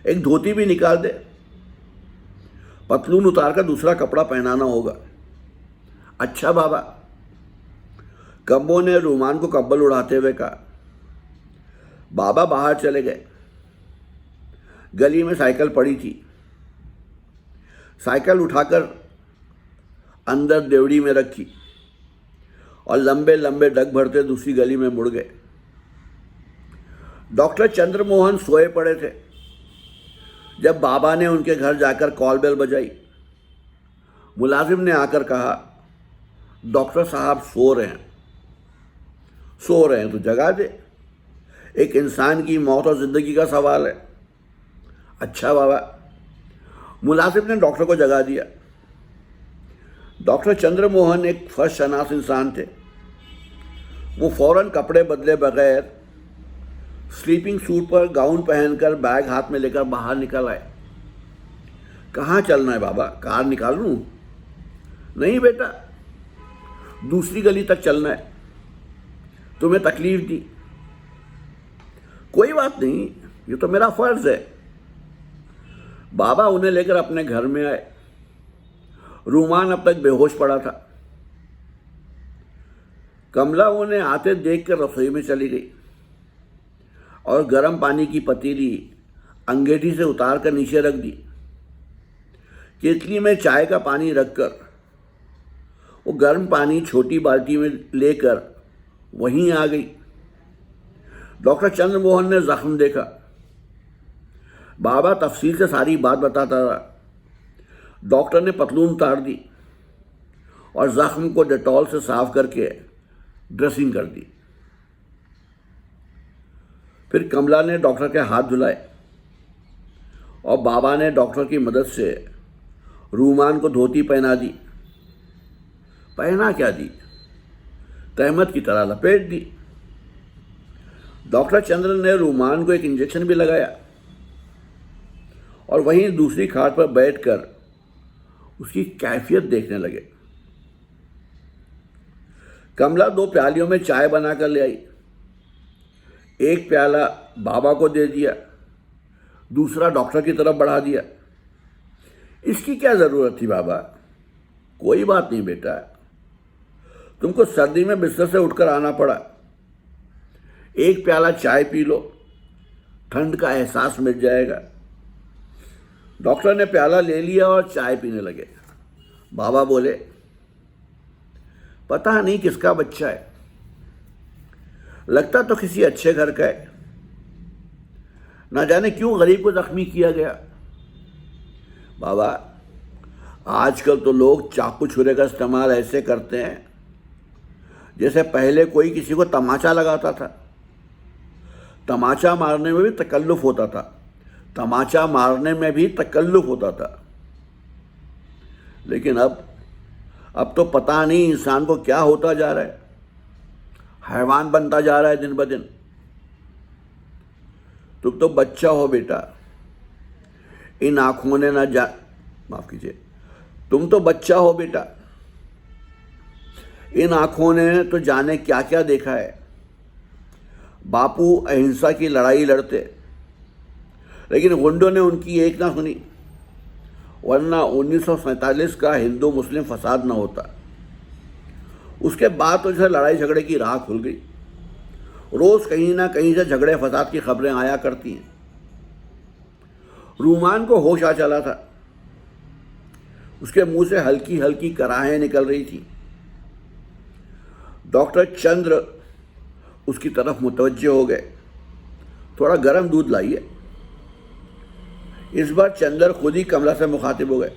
एक धोती भी निकाल दे। पतलून उतारकर दूसरा कपड़ा पहनाना होगा। अच्छा बाबा। कम्बो ने रूमान को कंबल उड़ाते हुए कहा। बाबा बाहर चले गए। गली में साइकिल पड़ी थी। साइकिल उठाकर अंदर देवड़ी में रखी और लंबे लंबे डग भरते दूसरी गली में मुड़ गए। डॉक्टर चंद्रमोहन सोए पड़े थे जब बाबा ने उनके घर जाकर कॉल बेल बजाई। मुलाजिम ने आकर कहा, डॉक्टर साहब सो रहे हैं तो जगा दे। एक इंसान की मौत और जिंदगी का सवाल है। अच्छा बाबा। मुलाजिम ने डॉक्टर को जगा दिया। डॉक्टर चंद्रमोहन एक फर्शनास इंसान थे। वो फौरन कपड़े बदले बगैर स्लीपिंग सूट पर गाउन पहनकर बैग हाथ में लेकर बाहर निकल आए। कहाँ चलना है बाबा, कार निकाल लूं? नहीं बेटा, दूसरी गली तक चलना है। तुम्हें तकलीफ दी, कोई बात नहीं, ये तो मेरा फर्ज है। बाबा उन्हें लेकर अपने घर में आए। रूमान अब तक बेहोश पड़ा था। कमला उन्हें आते देखकर रसोई में चली गई और गर्म पानी की पतीली अंगीठी से उतार कर नीचे रख दी। केतली में चाय का पानी रखकर वो गर्म पानी छोटी बाल्टी में लेकर वहीं आ गई। डॉक्टर चंद्रमोहन ने जख्म देखा। बाबा तफसील से सारी बात बताता रहा। डॉक्टर ने पतलून उतार दी और जख्म को डेटॉल से साफ करके ड्रेसिंग कर दी। फिर कमला ने डॉक्टर के हाथ धुलाए और बाबा ने डॉक्टर की मदद से रूमान को धोती पहना दी। पहना क्या दी, तहमत की तरह लपेट दी। डॉक्टर चंद्र ने रूमान को एक इंजेक्शन भी लगाया और वहीं दूसरी खाट पर बैठकर उसकी कैफियत देखने लगे। कमला 2 प्यालियों में चाय बनाकर ले आई। एक प्याला बाबा को दे दिया, दूसरा डॉक्टर की तरफ बढ़ा दिया। इसकी क्या ज़रूरत थी बाबा? कोई बात नहीं बेटा, तुमको सर्दी में बिस्तर से उठकर आना पड़ा। एक प्याला चाय पी लो, ठंड का एहसास मिल जाएगा। डॉक्टर ने प्याला ले लिया और चाय पीने लगे। बाबा बोले, पता नहीं किसका बच्चा है, लगता तो किसी अच्छे घर का है। ना जाने क्यों गरीब को जख्मी किया गया। बाबा, आजकल तो लोग चाकू छुरे का इस्तेमाल ऐसे करते हैं जैसे पहले कोई किसी को तमाचा लगाता था। तमाचा मारने में भी तकल्लुफ़ होता था, तमाचा मारने में भी तकल्लुफ़ होता था। लेकिन अब तो पता नहीं इंसान को क्या होता जा रहा है, हैवान बनता जा रहा है दिन ब दिन। तुम तो बच्चा हो बेटा, इन आँखों ने माफ़ कीजिए, तुम तो बच्चा हो बेटा, इन आँखों ने तो जाने क्या क्या देखा है। बापू अहिंसा की लड़ाई लड़ते, लेकिन गुंडों ने उनकी एक ना सुनी, वरना 1947 का हिंदू मुस्लिम फसाद न होता। उसके बाद तो जैसे लड़ाई झगड़े की राह खुल गई। रोज़ कहीं ना कहीं से झगड़े फसाद की खबरें आया करती हैं। रूमान को होश आ चला था। उसके मुंह से हल्की हल्की कराहें निकल रही थी। डॉक्टर चंद्र उसकी तरफ मुतवज्जे हो गए। थोड़ा गर्म दूध लाइए। इस बार चंद्र खुद ही कमला से मुखातिब हो गए।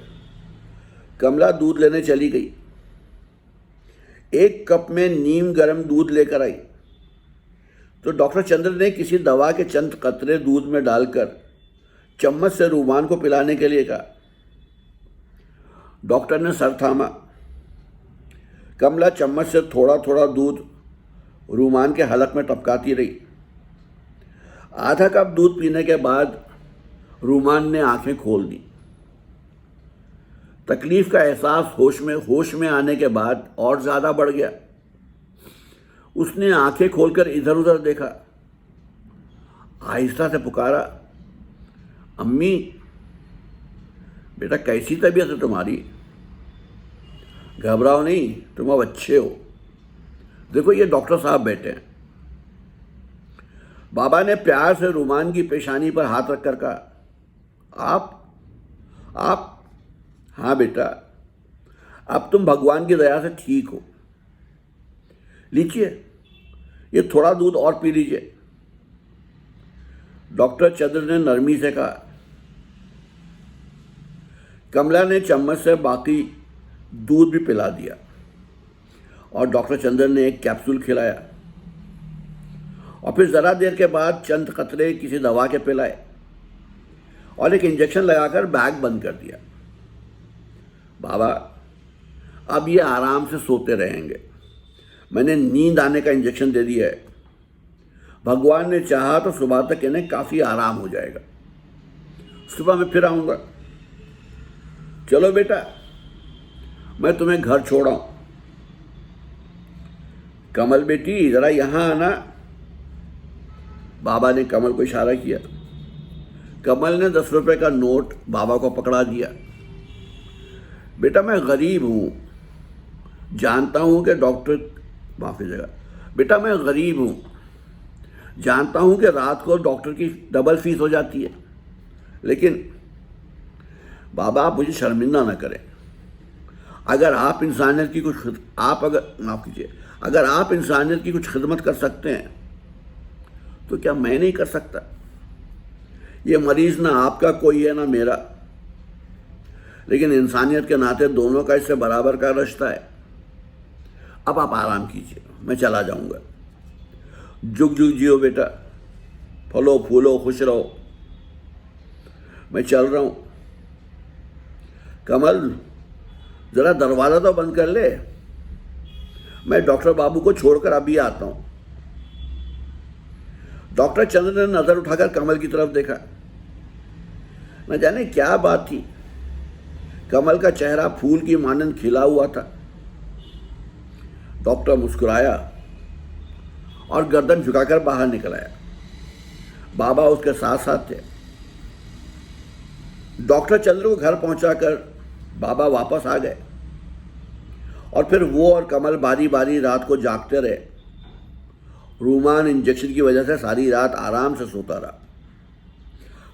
कमला दूध लेने चली गई। एक कप में नीम गर्म दूध लेकर आई तो डॉक्टर चंद्र ने किसी दवा के चंद कतरे दूध में डालकर चम्मच से रूमान को पिलाने के लिए कहा। डॉक्टर ने सर थामा। कमला चम्मच से थोड़ा थोड़ा दूध रूमान के हलक में टपकाती रही। आधा कप दूध पीने के बाद रूमान ने आंखें खोल दी। तकलीफ का एहसास होश में आने के बाद और ज़्यादा बढ़ गया। उसने आंखें खोलकर इधर उधर देखा। आहिस्ता से पुकारा, अम्मी, बेटा कैसी तबीयत है तुम्हारी? घबराओ नहीं, तुम अब अच्छे हो। देखो ये डॉक्टर साहब बैठे हैं। बाबा ने प्यार से रूमान की पेशानी पर हाथ रखकर कहा, आप? हाँ बेटा, अब तुम भगवान की दया से ठीक हो। लीजिए, ये थोड़ा दूध और पी लीजिए। डॉक्टर चंद्र ने नरमी से कहा। कमला ने चम्मच से बाकी दूध भी पिला दिया और डॉक्टर चंद्र ने एक कैप्सूल खिलाया और फिर ज़रा देर के बाद चंद कतरे किसी दवा के पिलाए और एक इंजेक्शन लगाकर बैग बंद कर दिया। बाबा, अब ये आराम से सोते रहेंगे। मैंने नींद आने का इंजेक्शन दे दिया है। भगवान ने चाहा तो सुबह तक इन्हें काफ़ी आराम हो जाएगा। सुबह मैं फिर आऊँगा। चलो बेटा, मैं तुम्हें घर छोड़ाऊँ। कमल बेटी, ज़रा यहाँ आना। बाबा ने कमल को इशारा किया। कमल ने 10 रुपए का नोट बाबा को पकड़ा दिया। बेटा मैं गरीब हूँ, जानता हूँ कि डॉक्टर, माफ़ी जगह, बेटा मैं गरीब हूँ, जानता हूँ कि रात को डॉक्टर की डबल फीस हो जाती है, लेकिन बाबा आप मुझे शर्मिंदा ना करें। अगर आप इंसानियत की कुछ आप अगर माफ़ कीजिए, अगर आप इंसानियत की कुछ खिदमत कर सकते हैं तो क्या मैं नहीं कर सकता? ये मरीज़ ना आपका कोई है ना मेरा, लेकिन इंसानियत के नाते दोनों का इससे बराबर का रिश्ता है। अब आप आराम कीजिए, मैं चला जाऊंगा। जुग जुग जियो बेटा, फलो फूलो खुश रहो, मैं चल रहा हूं। कमल जरा दरवाज़ा तो बंद कर ले, मैं डॉक्टर बाबू को छोड़कर अभी आता हूं। डॉक्टर चंद्र ने नजर उठाकर कमल की तरफ देखा। न जाने क्या बात थी, कमल का चेहरा फूल की मानंद खिला हुआ था। डॉक्टर मुस्कुराया और गर्दन झुकाकर बाहर निकल आया। बाबा उसके साथ साथ थे। डॉक्टर चंद्र को घर पहुंचाकर बाबा वापस आ गए और फिर वो और कमल बारी बारी रात को जागते रहे। रूमान इंजेक्शन की वजह से सारी रात आराम से सोता रहा।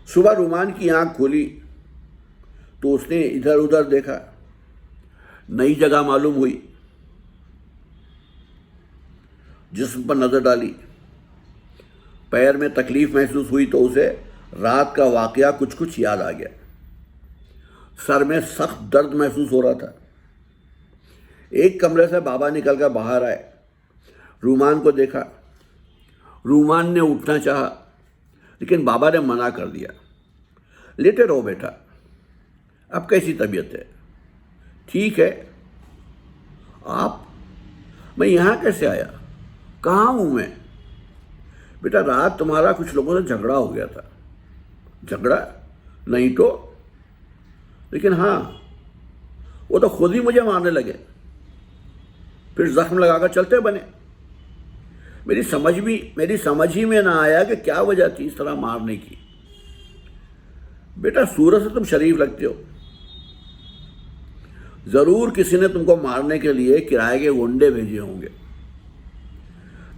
सुबह रूमान की आंख खुली तो उसने इधर उधर देखा, नई जगह मालूम हुई। जिस्म पर नजर डाली, पैर में तकलीफ महसूस हुई तो उसे रात का वाकया कुछ कुछ याद आ गया। सर में सख्त दर्द महसूस हो रहा था। एक कमरे से बाबा निकलकर बाहर आए। रूमान को देखा। रूमान ने उठना चाहा, लेकिन बाबा ने मना कर दिया। लेटे रहो बेटा, अब कैसी तबीयत है? ठीक है। आप? मैं यहाँ कैसे आया? कहाँ हूँ मैं? बेटा रात तुम्हारा कुछ लोगों से झगड़ा हो गया था। झगड़ा? नहीं तो। लेकिन हाँ, वो तो खुद ही मुझे मारने लगे, फिर जख्म लगाकर चलते बने। मेरी समझ ही में ना आया कि क्या वजह थी इस तरह मारने की। बेटा सूरत से तुम शरीफ लगते हो, जरूर किसी ने तुमको मारने के लिए किराए के गुंडे भेजे होंगे।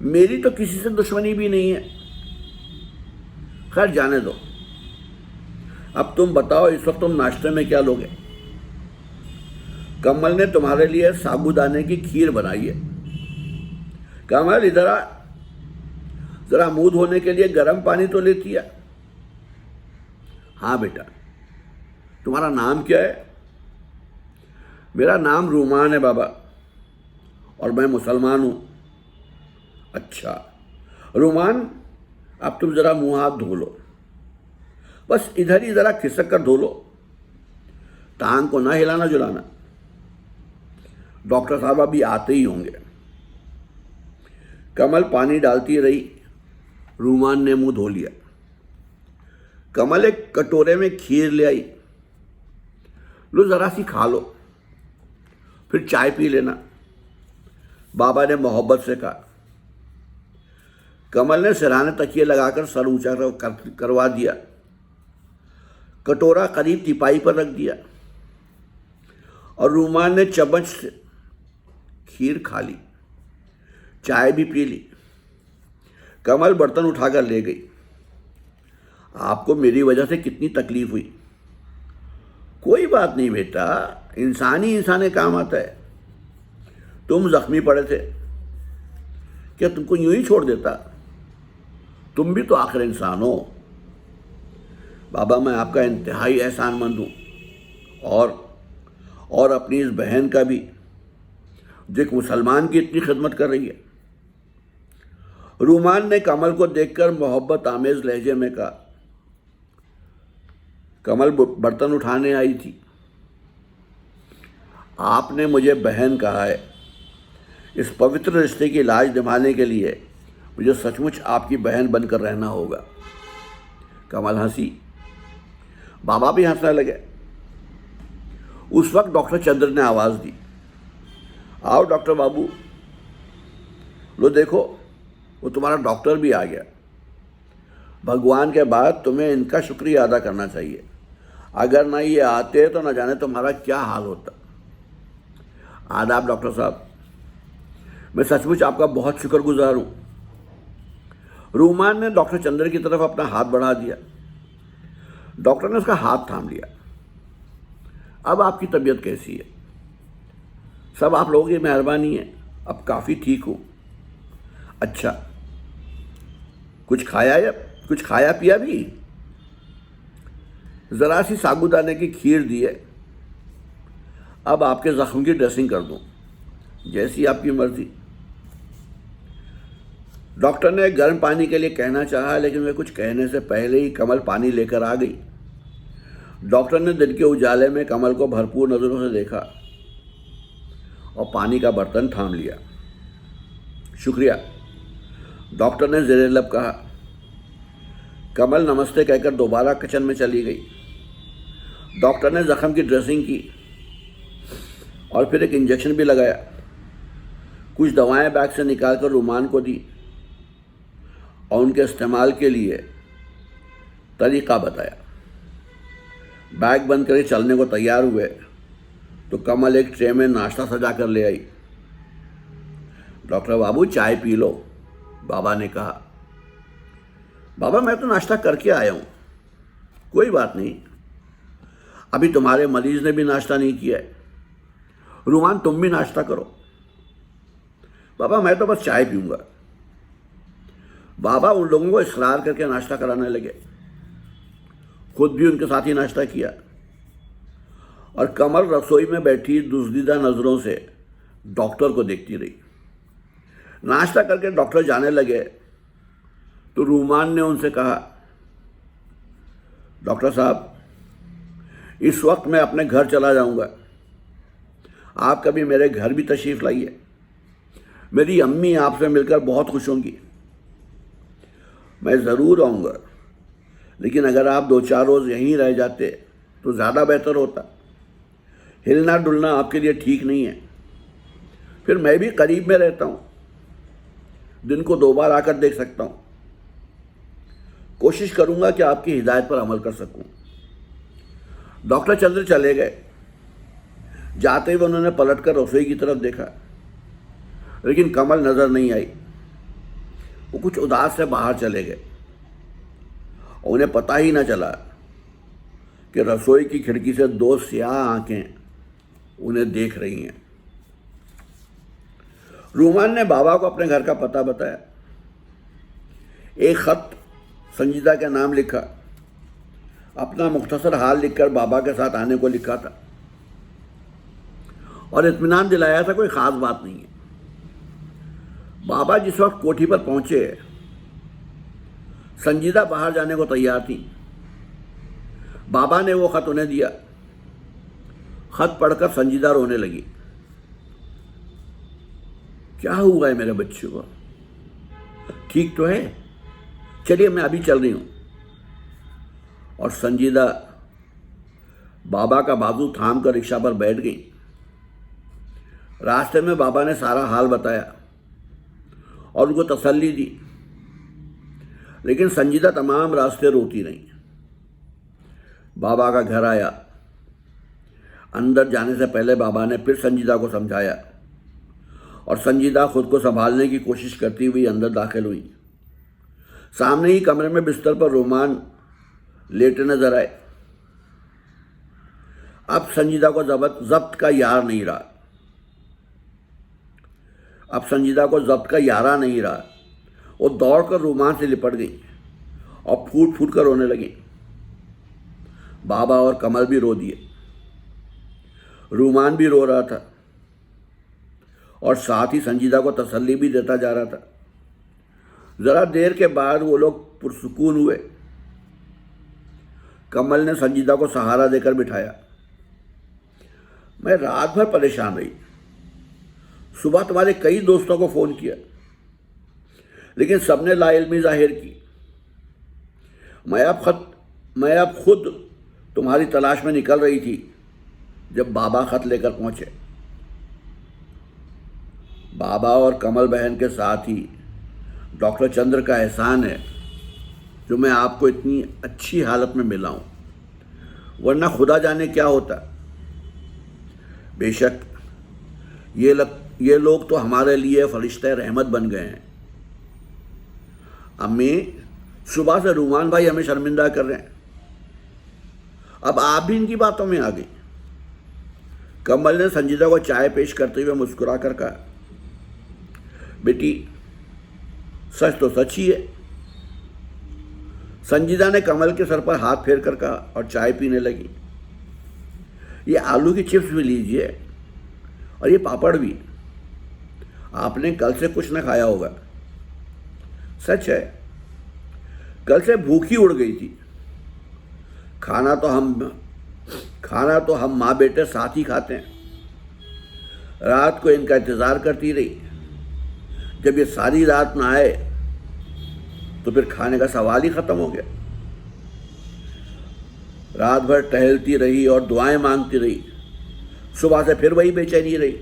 मेरी तो किसी से दुश्मनी भी नहीं है। खैर जाने दो। अब तुम बताओ, इस वक्त तुम नाश्ते में क्या लोगे? कमल ने तुम्हारे लिए साबूदाने की खीर बनाई है। कमल इधर आ, जरा मुंह धोने के लिए गर्म पानी तो लेती है। हाँ बेटा। तुम्हारा नाम क्या है? मेरा नाम रूमान है बाबा, और मैं मुसलमान हूं। अच्छा रूमान, अब तुम जरा मुंह हाथ धो लो, बस इधर ही जरा खिसक कर धो लो, टांग को ना हिलाना जुलाना। डॉक्टर साहब अभी आते ही होंगे। कमल पानी डालती रही। रूमान ने मुंह धो लिया। कमल एक कटोरे में खीर ले आई। लो जरा सी खा लो, फिर चाय पी लेना, बाबा ने मोहब्बत से कहा। कमल ने सिरहाने तकिए लगाकर सर ऊंचा करवा दिया। कटोरा करीब तिपाई पर रख दिया और रूमान ने चम्मच से खीर खा ली, चाय भी पी ली। कमल बर्तन उठाकर ले गई। आपको मेरी वजह से कितनी तकलीफ हुई। कोई बात नहीं बेटा, इंसान ही इंसान काम आता है। तुम जख्मी पड़े थे, क्या तुमको यूं ही छोड़ देता? तुम भी तो आखिर इंसान हो। बाबा मैं आपका इंतहाई एहसानमंद हूँ, और अपनी इस बहन का भी, जो एक मुसलमान की इतनी खिदमत कर रही है। रूमान ने कमल को देखकर मोहब्बत आमेज लहजे में कहा। कमल बर्तन उठाने आई थी। आपने मुझे बहन कहा है। इस पवित्र रिश्ते की लाज निभाने के लिए मुझे सचमुच आपकी बहन बनकर रहना होगा। कमल हंसी। बाबा भी हंसने लगे। उस वक्त डॉक्टर चंद्र ने आवाज़ दी, आओ डॉक्टर बाबू। लो देखो, वो तुम्हारा डॉक्टर भी आ गया। भगवान के बाद तुम्हें इनका शुक्रिया अदा करना चाहिए। अगर ना ये आते तो न जाने तुम्हारा क्या हाल होता। आदाब डॉक्टर साहब, मैं सचमुच आपका बहुत शुक्रगुजार हूँ। रूमान ने डॉक्टर चंद्र की तरफ अपना हाथ बढ़ा दिया। डॉक्टर ने उसका हाथ थाम लिया। अब आपकी तबीयत कैसी है? सब आप लोगों की मेहरबानी है, अब काफ़ी ठीक हूँ। अच्छा, कुछ खाया पिया भी? ज़रा सी साबूदाने की खीर दी है। अब आपके ज़ख्म की ड्रेसिंग कर दूँ, जैसी आपकी मर्ज़ी। डॉक्टर ने गर्म पानी के लिए कहना चाहा, लेकिन वे कुछ कहने से पहले ही कमल पानी लेकर आ गई। डॉक्टर ने दिन के उजाले में कमल को भरपूर नज़रों से देखा और पानी का बर्तन थाम लिया। शुक्रिया, डॉक्टर ने ज़ेरे लब कहा। कमल नमस्ते कहकर दोबारा किचन में चली गई। डॉक्टर ने ज़ख्म की ड्रेसिंग की और फिर एक इंजेक्शन भी लगाया। कुछ दवाएं बैग से निकालकर रूमान को दी और उनके इस्तेमाल के लिए तरीक़ा बताया। बैग बंद करके चलने को तैयार हुए तो कमल एक ट्रे में नाश्ता सजा कर ले आई। डॉक्टर बाबू, चाय पी लो, बाबा ने कहा। बाबा, मैं तो नाश्ता करके आया हूँ। कोई बात नहीं, अभी तुम्हारे मरीज ने भी नाश्ता नहीं किया है। रूमान, तुम भी नाश्ता करो। बाबा, मैं तो बस चाय पीऊँगा। बाबा उन लोगों को इखलार करके नाश्ता कराने लगे। खुद भी उनके साथ ही नाश्ता किया और कमल रसोई में बैठी दुज्दिदा नज़रों से डॉक्टर को देखती रही। नाश्ता करके डॉक्टर जाने लगे तो रूमान ने उनसे कहा, डॉक्टर साहब, इस वक्त मैं अपने घर चला जाऊंगा। आप कभी मेरे घर भी तशरीफ़ लाइए। मेरी अम्मी आपसे मिलकर बहुत खुश होंगी। मैं ज़रूर आऊँगा, लेकिन अगर आप 2-4 रोज़ यहीं रह जाते तो ज़्यादा बेहतर होता। हिलना डुलना आपके लिए ठीक नहीं है। फिर मैं भी करीब में रहता हूँ, दिन को 2 बार आकर देख सकता हूँ। कोशिश करूँगा कि आपकी हिदायत पर अमल कर सकूँ। डॉक्टर चंद्र चले गए। जाते हुए उन्होंने पलटकर रसोई की तरफ देखा, लेकिन कमल नज़र नहीं आई। वो कुछ उदास से बाहर चले गए। उन्हें पता ही न चला कि रसोई की खिड़की से 2 स्याह आंखें उन्हें देख रही हैं। रूमान ने बाबा को अपने घर का पता बताया। एक खत संजीदा के नाम लिखा। अपना मुख्तसर हाल लिखकर बाबा के साथ आने को लिखा था और इत्मीनान दिलाया था कोई ख़ास बात नहीं है। बाबा जिस वक्त कोठी पर पहुंचे, संजीदा बाहर जाने को तैयार थी। बाबा ने वो खत उन्हें दिया। खत पढ़कर संजीदा रोने लगी। क्या हुआ है मेरे बच्चे को? ठीक तो है? चलिए, मैं अभी चल रही हूँ। और संजीदा बाबा का बाजू थाम कर रिक्शा पर बैठ गई। रास्ते में बाबा ने सारा हाल बताया और उनको तसल्ली दी, लेकिन संजीदा तमाम रास्ते रोती रही। बाबा का घर आया। अंदर जाने से पहले बाबा ने फिर संजीदा को समझाया और संजीदा खुद को संभालने की कोशिश करती हुई अंदर दाखिल हुई। सामने ही कमरे में बिस्तर पर रूमान लेटे नजर आए। अब संजीदा को जब्त का यार नहीं रहा। वो दौड़कर रूमान से लिपट गई और फूट फूट कर रोने लगी। बाबा और कमल भी रो दिए। रूमान भी रो रहा था और साथ ही संजीदा को तसल्ली भी देता जा रहा था। ज़रा देर के बाद वो लोग पुरसुकून हुए। कमल ने संजीदा को सहारा देकर बिठाया। मैं रात भर परेशान रही। सुबह तुम्हारे कई दोस्तों को फ़ोन किया, लेकिन सबने लाइल्मी जाहिर की। मैं अब खुद तुम्हारी तलाश में निकल रही थी जब बाबा खत लेकर पहुंचे। बाबा और कमल बहन के साथ ही डॉक्टर चंद्र का एहसान है जो मैं आपको इतनी अच्छी हालत में मिला हूँ, वरना खुदा जाने क्या होता। बेशक ये लोग तो हमारे लिए फरिश्ते रहमत बन गए हैं। अम्मी, सुबह से रूमान भाई हमें शर्मिंदा कर रहे हैं, अब आप भी इनकी बातों में आ गई। कमल ने संजीदा को चाय पेश करते हुए मुस्कुरा कर कहा, बेटी सच तो सच ही है। संजीदा ने कमल के सर पर हाथ फेर कर कहा और चाय पीने लगी। ये आलू की चिप्स भी लीजिए और ये पापड़ भी, आपने कल से कुछ न खाया होगा। सच है, कल से भूखी उड़ गई थी। खाना तो हम माँ बेटे साथ ही खाते हैं। रात को इनका इंतज़ार करती रही, जब ये सारी रात ना आए तो फिर खाने का सवाल ही ख़त्म हो गया। रात भर टहलती रही और दुआएं मांगती रही, सुबह से फिर वही बेचैनी रही।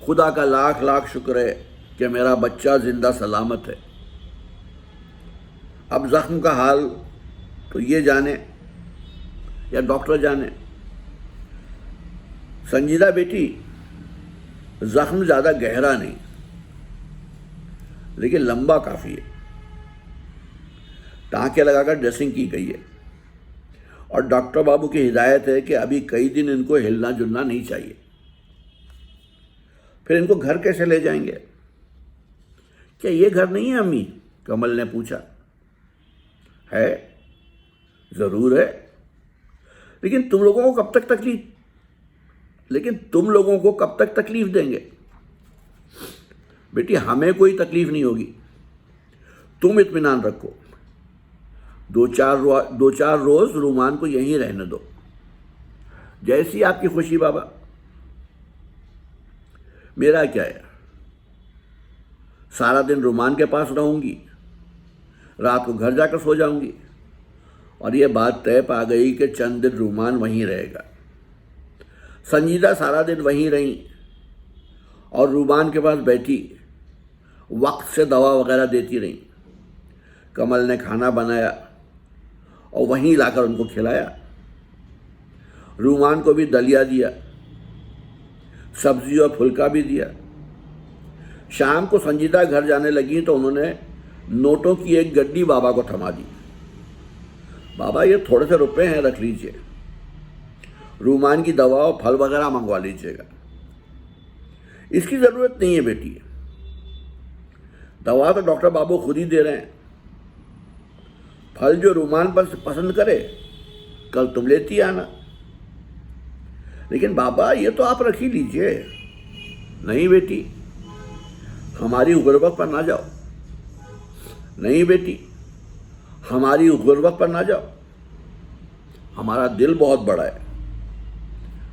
खुदा का लाख लाख शुक्र है कि मेरा बच्चा जिंदा सलामत है। अब ज़ख्म का हाल तो ये जाने या डॉक्टर जाने। संजीदा बेटी, ज़ख्म ज़्यादा गहरा नहीं, लेकिन लंबा काफ़ी है। टाँके लगाकर ड्रेसिंग की गई है और डॉक्टर बाबू की हिदायत है कि अभी कई दिन इनको हिलना जुलना नहीं चाहिए। फिर इनको घर कैसे ले जाएंगे? क्या ये घर नहीं है अम्मी? कमल ने पूछा। है, ज़रूर है, लेकिन तुम लोगों को कब तक तकलीफ देंगे? बेटी, हमें कोई तकलीफ नहीं होगी, तुम इत्मीनान रखो। दो चार रोज रूमान को यहीं रहने दो, जैसी आपकी खुशी बाबा। मेरा क्या है, सारा दिन रूमान के पास रहूंगी, रात को घर जाकर सो जाऊंगी, और ये बात तय पा गई कि चंद दिन रूमान वहीं रहेगा। संजीदा सारा दिन वहीं रही और रूमान के पास बैठी वक्त से दवा वगैरह देती रही। कमल ने खाना बनाया और वहीं लाकर उनको खिलाया। रूमान को भी दलिया दिया, सब्जी और फुल्का भी दिया। शाम को संजीदा घर जाने लगी तो उन्होंने नोटों की एक गड्डी बाबा को थमा दी। बाबा, ये थोड़े से रुपए हैं, रख लीजिए। रूमान की दवा और फल वगैरह मंगवा लीजिएगा। इसकी ज़रूरत नहीं है बेटी, दवा तो डॉक्टर बाबू खुद ही दे रहे हैं। फल जो रूमान पर पसंद करे कल तुम लेती आना। लेकिन बाबा, ये तो आप रख ही लीजिए। नहीं बेटी, हमारी गुर्बत पर ना जाओ। नहीं बेटी, हमारी गुर्बत पर ना जाओ। हमारा दिल बहुत बड़ा है,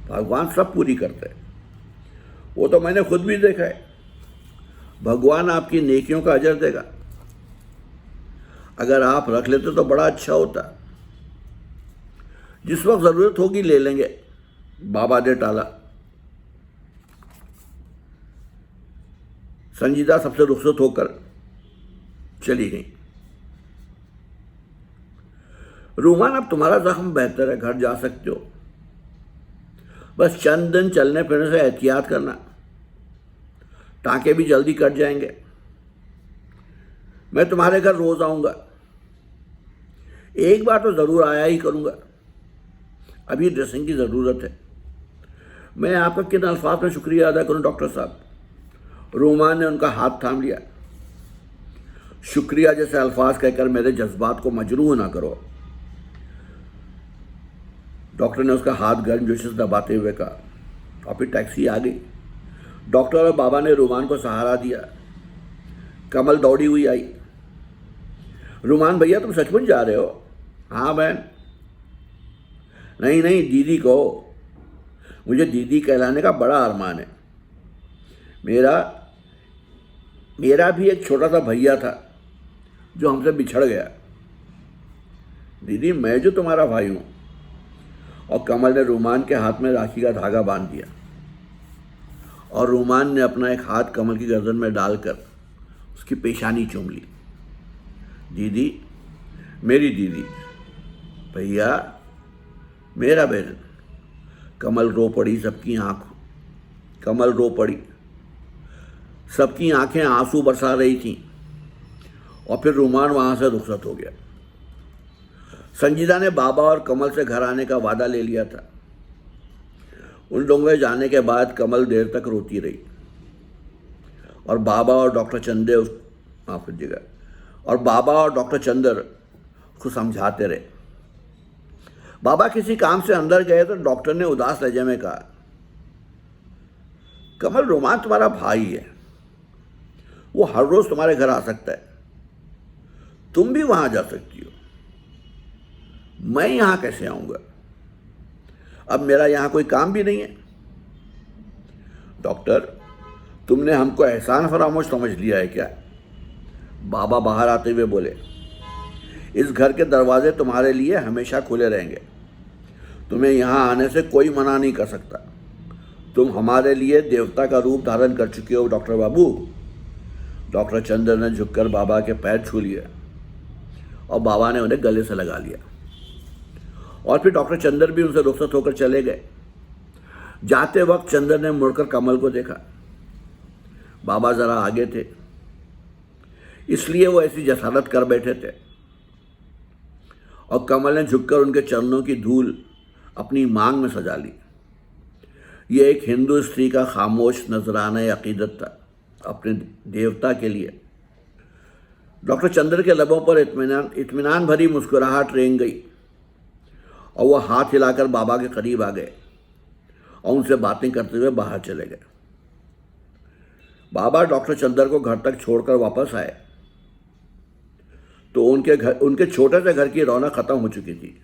भगवान सब पूरी करते हैं। वो तो मैंने खुद भी देखा है। भगवान आपकी नेकियों का अजर देगा। अगर आप रख लेते तो बड़ा अच्छा होता। जिस वक्त ज़रूरत होगी ले लेंगे, बाबा ने टाला। संजीदा सबसे रुखसत होकर चली गई। रूमान, अब तुम्हारा जख्म बेहतर है, घर जा सकते हो। बस चंद दिन चलने फिरने से एहतियात करना, टाँके भी जल्दी कट जाएंगे। मैं तुम्हारे घर रोज आऊँगा, एक बार तो ज़रूर आया ही करूँगा। अभी ड्रेसिंग की ज़रूरत है। मैं आपका किन अल्फाज में शुक्रिया अदा करूँ डॉक्टर साहब? रूमान ने उनका हाथ थाम लिया। शुक्रिया जैसे अल्फाज कहकर मेरे जज्बात को मजरूह ना करो। डॉक्टर ने उसका हाथ गर्मजोशी से दबाते हुए कहा। और फिर टैक्सी आ गई। डॉक्टर और बाबा ने रूमान को सहारा दिया। कमल दौड़ी हुई आई। रूमान भैया, तुम सचमुच जा रहे हो? हाँ बहन। नहीं नहीं, दीदी कहो। मुझे दीदी कहलाने का बड़ा अरमान है। मेरा भी एक छोटा सा भैया था जो हमसे बिछड़ गया। दीदी, मैं जो तुम्हारा भाई हूँ। और कमल ने रूमान के हाथ में राखी का धागा बांध दिया और रूमान ने अपना एक हाथ कमल की गर्दन में डालकर उसकी पेशानी चूम ली। दीदी, मेरी दीदी। भैया, मेरा बहन। कमल रो पड़ी सबकी कमल रो पड़ी। सबकी आंखें आंसू बरसा रही थीं और फिर रुमान वहां से रुखसत हो गया। संजीदा ने बाबा और कमल से घर आने का वादा ले लिया था। उन लोगों के जाने के बाद कमल देर तक रोती रही और बाबा और डॉक्टर चंदर को समझाते रहे। बाबा किसी काम से अंदर गए तो डॉक्टर ने उदास लहजे में कहा, कमल, रोमान तुम्हारा भाई है, वो हर रोज तुम्हारे घर आ सकता है, तुम भी वहां जा सकती हो, मैं यहां कैसे आऊंगा? अब मेरा यहां कोई काम भी नहीं है। डॉक्टर, तुमने हमको एहसान फरामोश समझ लिया है क्या? बाबा बाहर आते हुए बोले, इस घर के दरवाजे तुम्हारे लिए हमेशा खुले रहेंगे, तुम्हें यहाँ आने से कोई मना नहीं कर सकता। तुम हमारे लिए देवता का रूप धारण कर चुके हो डॉक्टर बाबू। डॉक्टर चंद्र ने झुककर बाबा के पैर छू लिए और बाबा ने उन्हें गले से लगा लिया और फिर डॉक्टर चंद्र भी उनसे रुखसत होकर चले गए। जाते वक्त चंद्र ने मुड़कर कमल को देखा। बाबा जरा आगे थे, इसलिए वो ऐसी जसारत कर बैठे थे और कमल ने झुककर उनके चरणों की धूल अपनी मांग में सजा ली। ये एक हिंदू स्त्री का खामोश नजराना अकीदत था अपने देवता के लिए। डॉक्टर चंद्र के लबों पर इत्मीनान भरी मुस्कुराहट रेंग गई और वह हाथ हिलाकर बाबा के करीब आ गए और उनसे बातें करते हुए बाहर चले गए। बाबा डॉक्टर चंद्र को घर तक छोड़कर वापस आए तो उनके छोटे से घर की रौनक खत्म हो चुकी थी।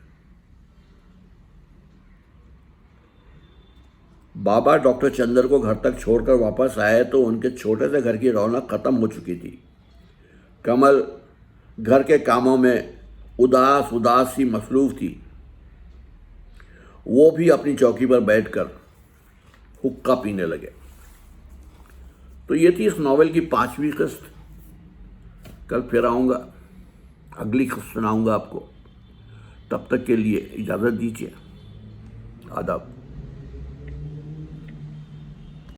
बाबा डॉक्टर चंद्र को घर तक छोड़कर वापस आए तो उनके छोटे से घर की रौनक खत्म हो चुकी थी। कमल घर के कामों में उदास सी मसरूफ थी। वो भी अपनी चौकी पर बैठकर हुक्का पीने लगे। तो ये थी इस नॉवेल की 5वीं किस्त। कल फिर आऊँगा, अगली किस्त सुनाऊँगा आपको। तब तक के लिए इजाज़त दीजिए। आदाब।